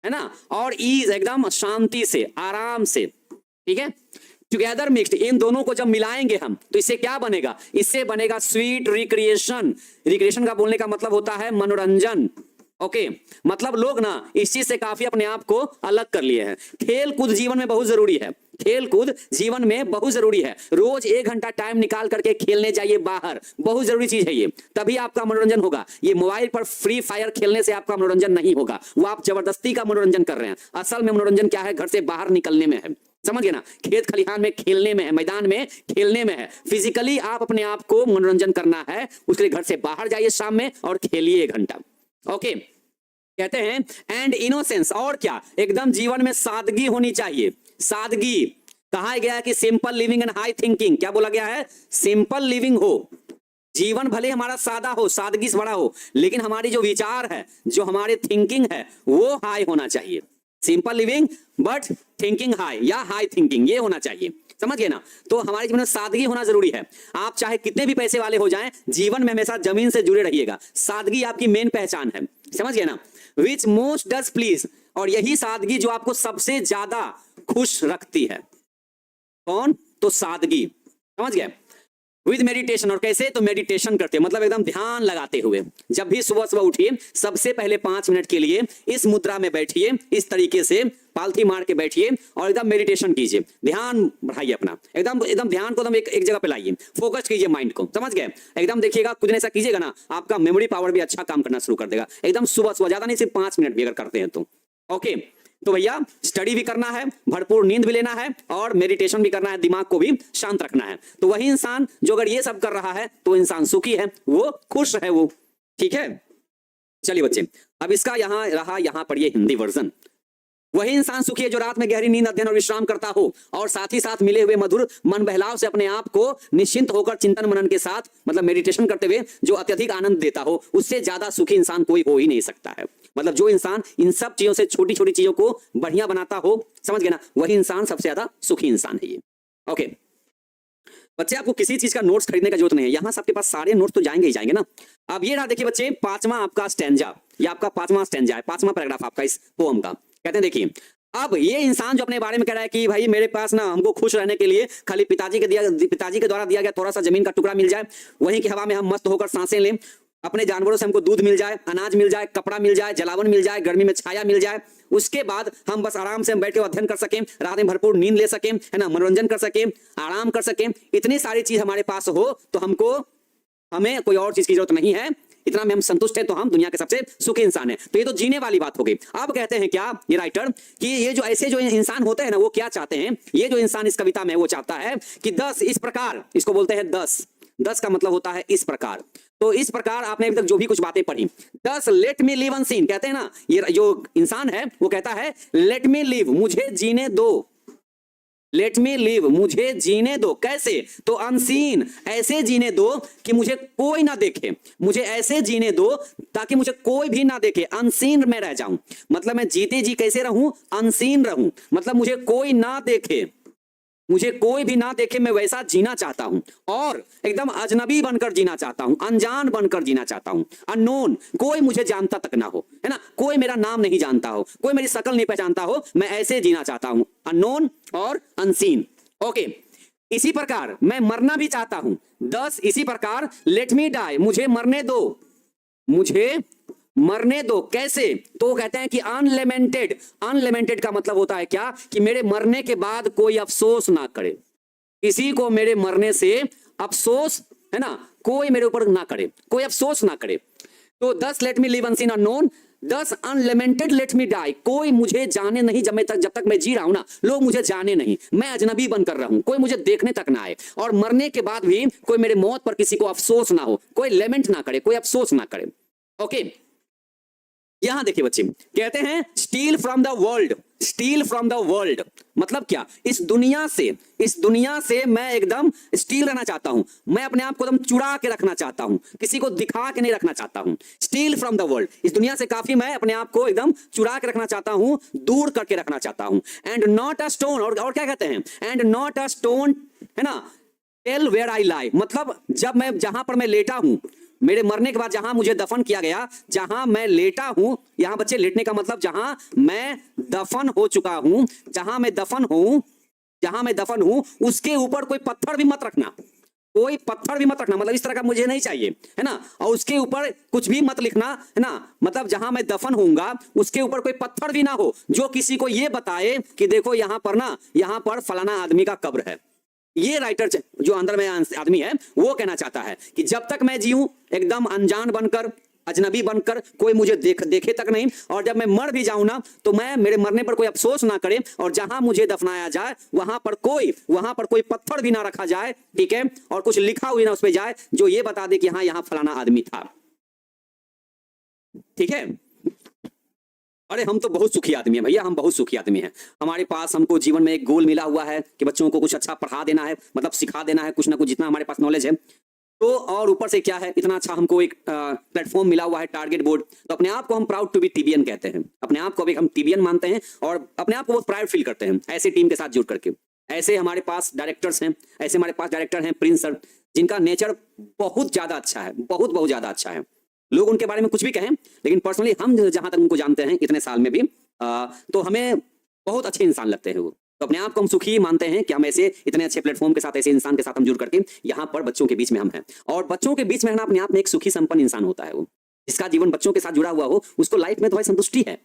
S1: है ना। और ईज एकदम शांति से, आराम से, ठीक है। टुगेदर मिक्स्ड, इन दोनों को जब मिलाएंगे हम तो इससे क्या बनेगा, इससे बनेगा स्वीट रिक्रिएशन। रिक्रिएशन का बोलने का मतलब होता है मनोरंजन। ओके, मतलब लोग ना इस चीज से काफी अपने आप को अलग कर लिए हैं। खेल कूद जीवन में बहुत जरूरी है, खेल कूद जीवन में बहुत जरूरी है। रोज 1 घंटा टाइम निकाल करके खेलने जाइए बाहर, बहुत जरूरी चीज है ये, तभी आपका मनोरंजन होगा। ये मोबाइल पर फ्री फायर खेलने से आपका मनोरंजन नहीं होगा, वो आप जबरदस्ती का मनोरंजन कर रहे हैं। असल में मनोरंजन क्या है, घर से बाहर निकलने में है, समझ गए ना। खेत खलिहान में खेलने में है, मैदान में खेलने में है। फिजिकली आप अपने आप को मनोरंजन करना है, उसके लिए घर से बाहर जाइए शाम में और खेलिए 1 घंटा। ओके, कहते हैं एंड इनोसेंस, और क्या, एकदम जीवन में सादगी होनी चाहिए। सादगी कहा गया है कि simple living and high thinking, क्या बोला गया है, सिंपल लिविंग हो, जीवन भले हमारा सादा हो, सादगी से बड़ा हो, लेकिन हमारी जो विचार है, जो हमारे थिंकिंग है, वो हाई होना चाहिए। Simple living but thinking high, या हाई थिंकिंग, ये होना चाहिए, समझ गए ना। तो हमारे जीवन में सादगी होना जरूरी है। आप चाहे कितने भी पैसे वाले हो जाएं, जीवन में हमेशा जमीन से जुड़े रहिएगा। सादगी आपकी मेन पहचान है, समझ गए ना। विच मोस्ट डज प्लीज, और यही सादगी जो आपको सबसे ज्यादा खुश रखती है। कौन, तो सादगी, समझ गए। विद मेडिटेशन, और कैसे, तो मेडिटेशन करते, मतलब एकदम ध्यान लगाते हुए। जब भी सुबह सुबह उठिए, सबसे पहले 5 मिनट के लिए इस मुद्रा में बैठिए, इस तरीके से पालथी मार के बैठिए और एकदम मेडिटेशन कीजिए, ध्यान बढ़ाइए अपना, एकदम एकदम ध्यान को एकदम एक जगह पे लाइए, फोकस कीजिए माइंड को, समझ गए। एकदम देखिएगा, कुछ ऐसा कीजिएगा ना, आपका मेमोरी पावर भी अच्छा काम करना शुरू कर देगा। एकदम सुबह सुबह, ज्यादा नहीं, सिर्फ 5 मिनट भी अगर करते हैं तो। ओके, तो भैया स्टडी भी करना है, भरपूर नींद भी लेना है, और मेडिटेशन भी करना है, दिमाग को भी शांत रखना है। तो वही इंसान जो अगर ये सब कर रहा है, तो इंसान सुखी है, वो खुश है, वो, ठीक है। चलिए बच्चे, अब इसका यहां रहा, यहां पढ़िए हिंदी वर्जन। वही इंसान सुखी है जो रात में गहरी नींद, अध्ययन और विश्राम करता हो, और साथ ही साथ मिले हुए मधुर मन बहलाव से अपने आप को निश्चिंत होकर चिंतन मनन के साथ, मतलब मेडिटेशन करते हुए जो अत्यधिक आनंद देता हो, उससे ज्यादा सुखी इंसान कोई हो ही नहीं सकता है। मतलब जो इंसान इन सब चीजों से, छोटी छोटी चीजों को बढ़िया बनाता हो, समझ गए ना, वही इंसान सबसे ज्यादा सुखी इंसान है ये। ओके बच्चे, आपको किसी चीज का नोट्स खरीदने का जरूरत नहीं है, यहां से आपके पास सारे नोट्स तो जाएंगे ही जाएंगे ना। अब ये रहा देखिए बच्चे, 5वां आपका स्टैंजा, ये आपका 5वां स्टैंजा है, 5वां पैराग्राफ आपका इस पोएम का। कहते हैं देखिए, अब ये इंसान जो अपने बारे में कह रहा है कि भाई मेरे पास ना, हमको खुश रहने के लिए खाली पिताजी के द्वारा दिया गया थोड़ा सा जमीन का टुकड़ा मिल जाए, वहीं की हवा में हम मस्त होकर सांसें लें, अपने जानवरों से हमको दूध मिल जाए, अनाज मिल जाए, कपड़ा मिल जाए, जलावन मिल जाए, गर्मी में छाया मिल जाए, उसके बाद हम बस आराम से बैठ के अध्ययन कर सकें, रात में भरपूर नींद ले सकें, है ना, मनोरंजन कर सकें, आराम कर सकें, इतनी सारी चीज हमारे पास हो तो हमें कोई और चीज की जरूरत नहीं है, इतना में हम संतुष्ट हैं, तो हम दुनिया के सबसे सुखी इंसान हैं। तो ये तो जीने वाली बात हो गई। अब कहते हैं क्या ये राइटर, कि ये जो ऐसे जो इंसान होते हैं ना, वो क्या चाहते हैं, ये जो इंसान इस कविता में वो चाहता है कि 10 इस प्रकार, इसको बोलते हैं 10 का मतलब होता है इस प्रकार। तो इस प्रकार आपने अभी तक जो भी कुछ बातें पढ़ी, 10 लेट मी लिव अनसीन, कहते हैं ना, ये जो इंसान है वो कहता है लेट मी लिव, मुझे जीने दो, लेट मी लिव, मुझे जीने दो, कैसे, तो अनसीन, ऐसे जीने दो कि मुझे कोई ना देखे, मुझे ऐसे जीने दो ताकि मुझे कोई भी ना देखे, अनसीन में रह जाऊं, मतलब मैं जीते जी कैसे रहूं, अनसीन रहूं, मतलब मुझे कोई ना देखे, मुझे कोई भी ना देखे, मैं वैसा जीना चाहता हूं, और एकदम अजनबी बनकर जीना चाहता हूं, अनजान बनकर जीना चाहता हूं, अननोन, कोई मुझे जानता तक ना हो, है ना, कोई मेरा नाम नहीं जानता हो, कोई मेरी शक्ल नहीं पहचानता हो, मैं ऐसे जीना चाहता हूं, अननोन और अनसीन। ओके, इसी प्रकार मैं मरना भी चाहता हूं, 10 इसी प्रकार लेट मी डाई, मुझे मरने दो, मुझे मरने दो, कैसे, तो कहते हैं कि अनलिमिटेड, अनलिमिटेड का मतलब होता है क्या, कि मेरे मरने के बाद कोई अफसोस ना करे, किसी को मेरे मरने से अफसोस, है ना, कोई मेरे ऊपर ना करे, कोई अफसोस ना करे। तो 10 let me live unseen unknown, 10 unlamented let me die, कोई मुझे जाने नहीं, जब तक मैं जी रहा हूं ना, लोग मुझे जाने नहीं, मैं अजनबी बनकर रहूं, कोई मुझे देखने तक ना आए, और मरने के बाद भी कोई मेरे मौत पर किसी को अफसोस ना हो, कोई लेमेंट ना करे, कोई अफसोस ना करे। ओके, यहां देखिए बच्चे, कहते हैं steel from the world, steel from the world मतलब क्या, इस दुनिया से मैं एकदम स्टील रहना चाहता हूं, मैं अपने आप को एकदम चुरा के रखना चाहता हूं, किसी को दिखा के नहीं रखना चाहता हूं। स्टील फ्रॉम द वर्ल्ड, इस दुनिया से काफी मैं अपने आप को एकदम चुरा के रखना चाहता हूं, दूर करके रखना चाहता हूं। एंड नॉट अ स्टोन, और क्या कहते हैं, एंड नॉट अ स्टोन, है ना, टेल वेयर आई लाई, मतलब जब मैं, जहां पर मैं लेटा हूं, मेरे मरने के बाद जहां मुझे दफन किया गया, जहां मैं लेटा हूं, यहां बच्चे लेटने का मतलब जहां मैं दफन हो चुका हूं, जहां मैं दफन हूं, उसके ऊपर कोई पत्थर भी मत रखना, कोई पत्थर भी मत रखना, मतलब इस तरह का मुझे नहीं चाहिए, है ना, और उसके ऊपर कुछ भी मत लिखना, है ना, मतलब जहां मैं दफन होऊंगा उसके ऊपर कोई पत्थर भी ना हो जो किसी को यह बताए कि देखो यहां पर ना, यहां पर फलाना आदमी का कब्र है। ये राइटर जो अंदर में आदमी है वो कहना चाहता है कि जब तक मैं जीऊं एकदम अनजान बनकर, अजनबी बनकर, कोई मुझे देखे तक नहीं, और जब मैं मर भी जाऊं ना तो मैं, मेरे मरने पर कोई अफसोस ना करे, और जहां मुझे दफनाया जाए वहां पर कोई पत्थर भी ना रखा जाए, ठीक है, और कुछ लिखा हुआ ना उस पर जाए जो ये बता दे कि हाँ यहां फलाना आदमी था। ठीक है, अरे हम तो बहुत सुखी आदमी है भैया, हम बहुत सुखी आदमी हैं, हमारे पास, हमको जीवन में एक गोल मिला हुआ है कि बच्चों को कुछ अच्छा पढ़ा देना है, मतलब सिखा देना है कुछ ना कुछ, जितना हमारे पास नॉलेज है। तो और ऊपर से क्या है, इतना अच्छा हमको एक प्लेटफॉर्म मिला हुआ है, टारगेट बोर्ड, तो अपने आप को हम प्राउड टू बी टीबीएन कहते हैं, अपने आप को अभी हम टीबीएन मानते हैं और अपने आप को बहुत प्राउड फील करते हैं ऐसे टीम के साथ जुड़ करके। ऐसे हमारे पास डायरेक्टर्स हैं, ऐसे हमारे पास डायरेक्टर हैं प्रिंस सर, जिनका नेचर बहुत ज्यादा अच्छा है, बहुत ज्यादा अच्छा है। लोग उनके बारे में कुछ भी कहें, लेकिन पर्सनली हम जहां तक उनको जानते हैं इतने साल में भी, तो हमें बहुत अच्छे इंसान लगते हैं वो। तो अपने आप को हम सुखी मानते हैं कि हम ऐसे इतने अच्छे प्लेटफॉर्म के साथ, ऐसे इंसान के साथ हम जुड़ करके यहाँ पर बच्चों के बीच में हम हैं। और बच्चों के बीच में रहना अपने आप में एक सुखी संपन्न इंसान होता है। वो जिसका जीवन बच्चों के साथ जुड़ा हुआ हो, उसको लाइफ में तो भाई संतुष्टि है,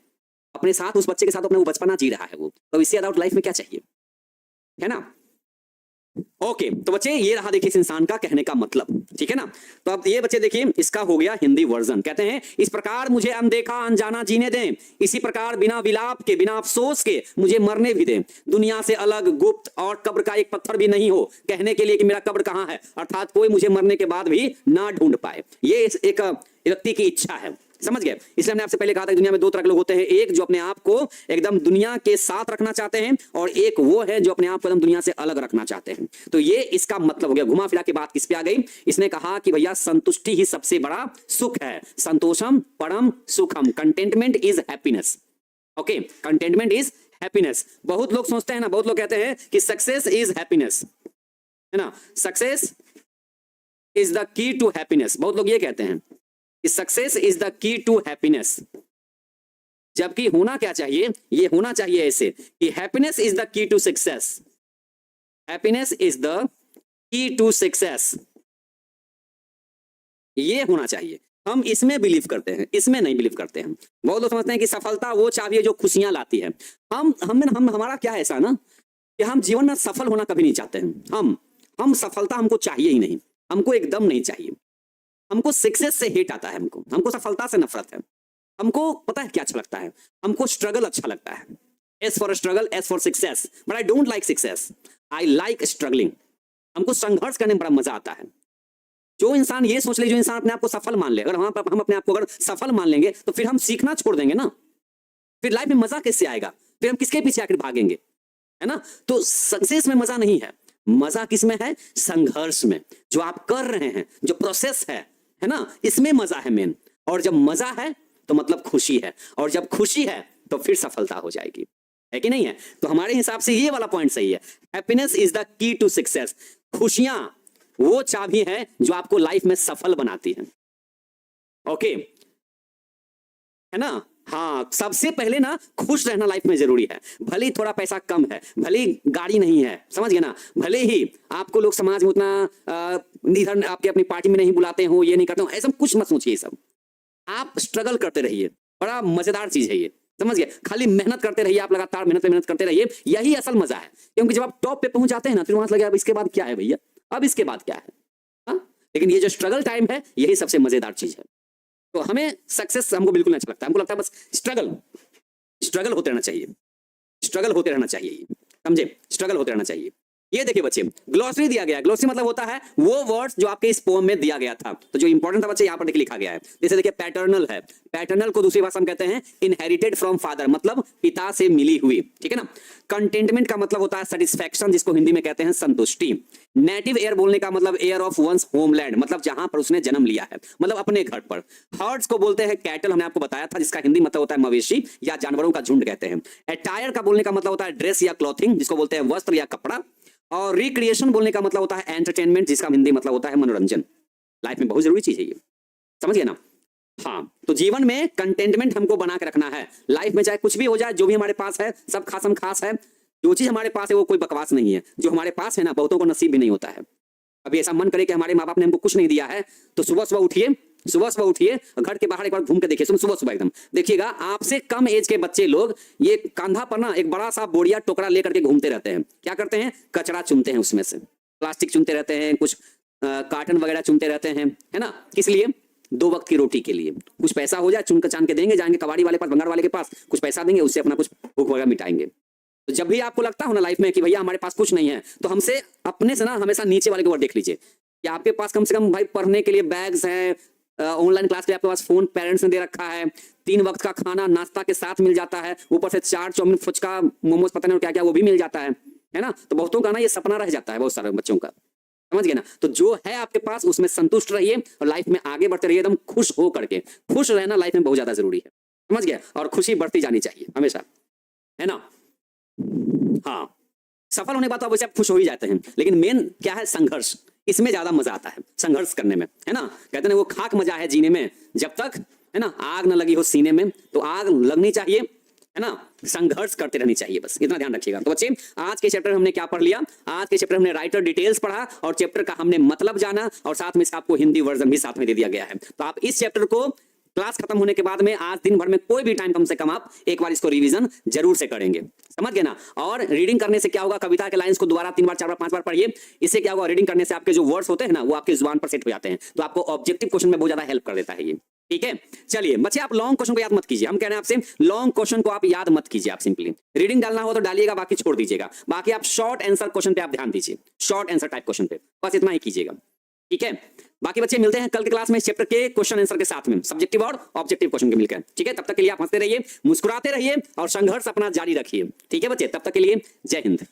S1: अपने साथ उस बच्चे के साथ अपना वो बचपना जी रहा है वो, तो इससे अलाउट लाइफ में क्या चाहिए, है ना। ओके, तो बच्चे ये रहा देखिए इस इंसान का कहने का मतलब, ठीक है ना। तो अब ये बच्चे देखिए, इसका हो गया हिंदी वर्जन। कहते हैं इस प्रकार मुझे अनदेखा अनजाना जीने दें, इसी प्रकार बिना विलाप के, बिना अफसोस के मुझे मरने भी दें, दुनिया से अलग, गुप्त और कब्र का एक पत्थर भी नहीं हो कहने के लिए कि मेरा कब्र कहां है, अर्थात कोई मुझे मरने के बाद भी ना ढूंढ पाए। ये एक व्यक्ति की इच्छा है, समझ गए। इसलिए हमने आपसे पहले कहा था दुनिया में दो तरह के लोग होते हैं, एक जो अपने आप को एकदम दुनिया के साथ रखना चाहते हैं, और एक वो है जो अपने आप को एकदम दुनिया से अलग रखना चाहते हैं। तो ये इसका मतलब हो गया। घुमा फिरा के बात किस पे आ गई, इसने कहा कि भैया संतुष्टि ही सबसे बड़ा सुख है, संतोषम परम सुखम, contentment is happiness. Okay, contentment is happiness. बहुत लोग सोचते हैं ना, बहुत लोग कहते हैं कि सक्सेस इज हैप्पीनेस, है ना, success is the key to happiness, बहुत लोग ये कहते हैं success is the key to happiness, जबकि होना क्या चाहिए, ये होना चाहिए ऐसे कि happiness is the key to success, happiness is the key to success, ये होना चाहिए। हम इसमें बिलीव करते हैं, इसमें नहीं बिलीव करते हैं। बहुत लोग समझते हैं कि सफलता वो चाबी है जो खुशियां लाती है। हम हमारा क्या है ऐसा ना कि हम जीवन में सफल होना कभी नहीं चाहते हैं। हम सफलता हमको चाहिए ही नहीं, हमको एकदम नहीं चाहिए। हमको सक्सेस से हेट आता है, हमको सफलता से नफरत है। हमको पता है क्या अच्छा लगता है, हमको स्ट्रगल अच्छा लगता है। S for struggle, S for success, but I don't like success, I like struggling. हमको संघर्ष करने में बड़ा मजा आता है। जो इंसान ये सोच ले, जो इंसान अपने आप को सफल मान ले, अगर हम अपने आप को अगर सफल मान लेंगे तो फिर हम सीखना छोड़ देंगे ना, फिर लाइफ में मजा कैसे आएगा, फिर हम किसके पीछे आकर भागेंगे, है ना। तो सक्सेस में मजा नहीं है, मजा किसमें है, संघर्ष में। जो आप कर रहे हैं, जो प्रोसेस है ना, इसमें मजा है मेन। और जब मजा है तो मतलब खुशी है, और जब खुशी है तो फिर सफलता हो जाएगी, है कि नहीं है। तो हमारे हिसाब से ये वाला पॉइंट सही है, happiness is the key to success. खुशियां वो चाबी है जो आपको लाइफ में सफल बनाती है। ओके, है ना। हाँ, सबसे पहले ना खुश रहना लाइफ में जरूरी है। भले ही थोड़ा पैसा कम है, भले ही गाड़ी नहीं है, समझ गए ना, भले ही आपको लोग समाज में उतना इधर आपके अपनी पार्टी में नहीं बुलाते हो, ये नहीं करते हो, ऐसा कुछ मत सोचिए। सब आप स्ट्रगल करते रहिए, बड़ा मजेदार चीज है ये, समझ गए। खाली मेहनत करते रहिए, आप लगातार मेहनत करते रहिए, यही असल मजा है। क्योंकि जब आप टॉप पे पहुंच जाते हैं ना, फिर वहां से लगे अब इसके बाद क्या है भैया, अब इसके बाद क्या है। हाँ, लेकिन ये जो स्ट्रगल टाइम है यही सबसे मजेदार चीज है। तो हमें सक्सेस हमको बिल्कुल नहीं अच्छा लगता, हमको लगता है बस स्ट्रगल होते रहना चाहिए, स्ट्रगल होते रहना चाहिए, समझे, स्ट्रगल होते रहना चाहिए। ये देखिए बच्चे, ग्लोसरी दिया गया है। ग्लोसरी मतलब होता है वो वर्ड्स जो आपके इस पोएम में दिया गया था। तो जो इंपॉर्टेंट था बच्चे यहाँ पर देखिए लिखा गया है। जैसे देखिए पैटर्नल है, पैटर्नल को दूसरी भाषा में कहते हैं इनहेरिटेड फ्रॉम फादर, मतलब पिता से मिली हुई, ठीक है ना। कंटेंटमेंट का मतलब होता है सेटिस्फैक्शन, जिसको हिंदी में कहते हैं संतुष्टि। नेटिव एयर बोलने का मतलब एयर ऑफ वंस होमलैंड, मतलब जहां पर उसने जन्म लिया है, मतलब अपने घर पर। हर्ड्स को बोलते हैं कैटल, हमने आपको बताया था, जिसका हिंदी मतलब होता है मवेशी या जानवरों का झुंड कहते हैं। अटायर का बोलने का मतलब होता है ड्रेस या क्लॉथिंग, जिसको बोलते हैं वस्त्र या कपड़ा। और रिक्रिएशन बोलने का मतलब होता है एंटरटेनमेंट, जिसका हिंदी मतलब होता है मनोरंजन। लाइफ में बहुत जरूरी चीज है ये, समझ गए ना। हाँ, तो जीवन में कंटेंटमेंट हमको बना के रखना है। लाइफ में चाहे कुछ भी हो जाए, जो भी हमारे पास है सब खासम खास है। जो चीज हमारे पास है वो कोई बकवास नहीं है। जो हमारे पास है ना, बहुतों को नसीब भी नहीं होता है। अभी ऐसा मन करे कि हमारे माँ बाप ने हमको कुछ नहीं दिया है, तो सुबह सुबह उठिए, सुबह सुबह उठिए, घर के बाहर एक बार घूम के देखिए, सुबह सुबह एकदम देखिएगा, आपसे कम एज के बच्चे लोग ये कंधा पर ना एक बड़ा सा बोरिया टोकरा लेकर के घूमते रहते हैं। क्या करते हैं? कचरा चुनते हैं, उसमें से प्लास्टिक चुनते रहते हैं, कुछ कार्टन वगैरह चुनते रहते हैं, है ना। किस लिए? 2 वक्त की रोटी के लिए। कुछ पैसा हो जाए, चुन कर चान के देंगे, जाएंगे कबाड़ी वाले पास, भंगार वाले के पास, कुछ पैसा देंगे, उससे अपना कुछ भूख वगैरह मिटाएंगे। तो जब भी आपको लगता हो ना लाइफ में कि भैया हमारे पास कुछ नहीं है, तो हमसे अपने से ना हमेशा नीचे वाले को देख लीजिए कि आपके पास कम से कम भाई पढ़ने के लिए बैग्स हैं, ऑनलाइन क्लास के लिए आपके पास फोन पेरेंट्स ने दे रखा है, 3 वक्त का खाना नाश्ता के साथ मिल जाता है, ऊपर से चाट चाउमीन फुचका मोमोज पता नहीं क्या क्या वो भी मिल जाता है ना। तो बहुतों का ना ये सपना रह जाता है, बहुत सारे बच्चों का, समझ गए ना। तो जो है आपके पास उसमें संतुष्ट रहिए और लाइफ में आगे बढ़ते रहिए एकदम खुश हो करके। खुश रहना लाइफ में बहुत ज्यादा जरूरी है, समझ गया। और खुशी बढ़ती जानी चाहिए हमेशा, है ना। हाँ, सफल होने के बाद तो आप खुश हो ही जाते हैं, लेकिन मेन क्या है? संघर्ष। इसमें ज्यादा मजा आता है, संघर्ष करने में, है ना। कहते हैं वो खाक मजा है जीने में, जब तक है ना आग न लगी हो सीने में। तो आग लगनी चाहिए, है ना, संघर्ष करते रहनी चाहिए, बस इतना ध्यान रखिएगा। तो बच्चे, आज के चैप्टर हमने क्या पढ़ लिया? आज के चैप्टर हमने राइटर डिटेल्स पढ़ा और चैप्टर का हमने मतलब जाना, और साथ में आपको हिंदी वर्जन भी साथ में दे दिया गया है। तो आप इस चैप्टर को क्लास खत्म होने के बाद में आज दिन भर में कोई भी टाइम कम से कम आप एक बार इसको रिवीजन जरूर से करेंगे, समझ गए ना। और रीडिंग करने से क्या होगा? कविता के लाइंस को दोबारा 3 बार 4 बार 5 बार पढ़िए। इससे क्या होगा? रीडिंग करने से आपके जो वर्ड्स होते हैं ना वो आपकी जुबान पर सेट हो जाते हैं, तो आपको ऑब्जेक्टिव क्वेश्चन में बहुत ज्यादा हेल्प कर देता है ये, ठीक है। चलिए बच्चे, आप लॉन्ग क्वेश्चन को याद मत कीजिए। हम कह रहे हैं आपसे लॉन्ग क्वेश्चन को आप याद मत कीजिए, आप सिंपली रीडिंग डालना हो तो डालिएगा, बाकी छोड़ दीजिएगा। बाकी आप शॉर्ट आंसर क्वेश्चन पे आप ध्यान दीजिए, शॉर्ट आंसर टाइप क्वेश्चन पे, बस इतना ही कीजिएगा, ठीक है। बाकी बच्चे मिलते हैं कल के क्लास में इस चैप्टर के क्वेश्चन आंसर के साथ में, सब्जेक्टिव और ऑब्जेक्टिव क्वेश्चन के मिलकर, ठीक है। तब तक के लिए आप हंसते रहिए, मुस्कुराते रहिए और संघर्ष अपना जारी रखिए, ठीक है बच्चे। तब तक के लिए जय हिंद।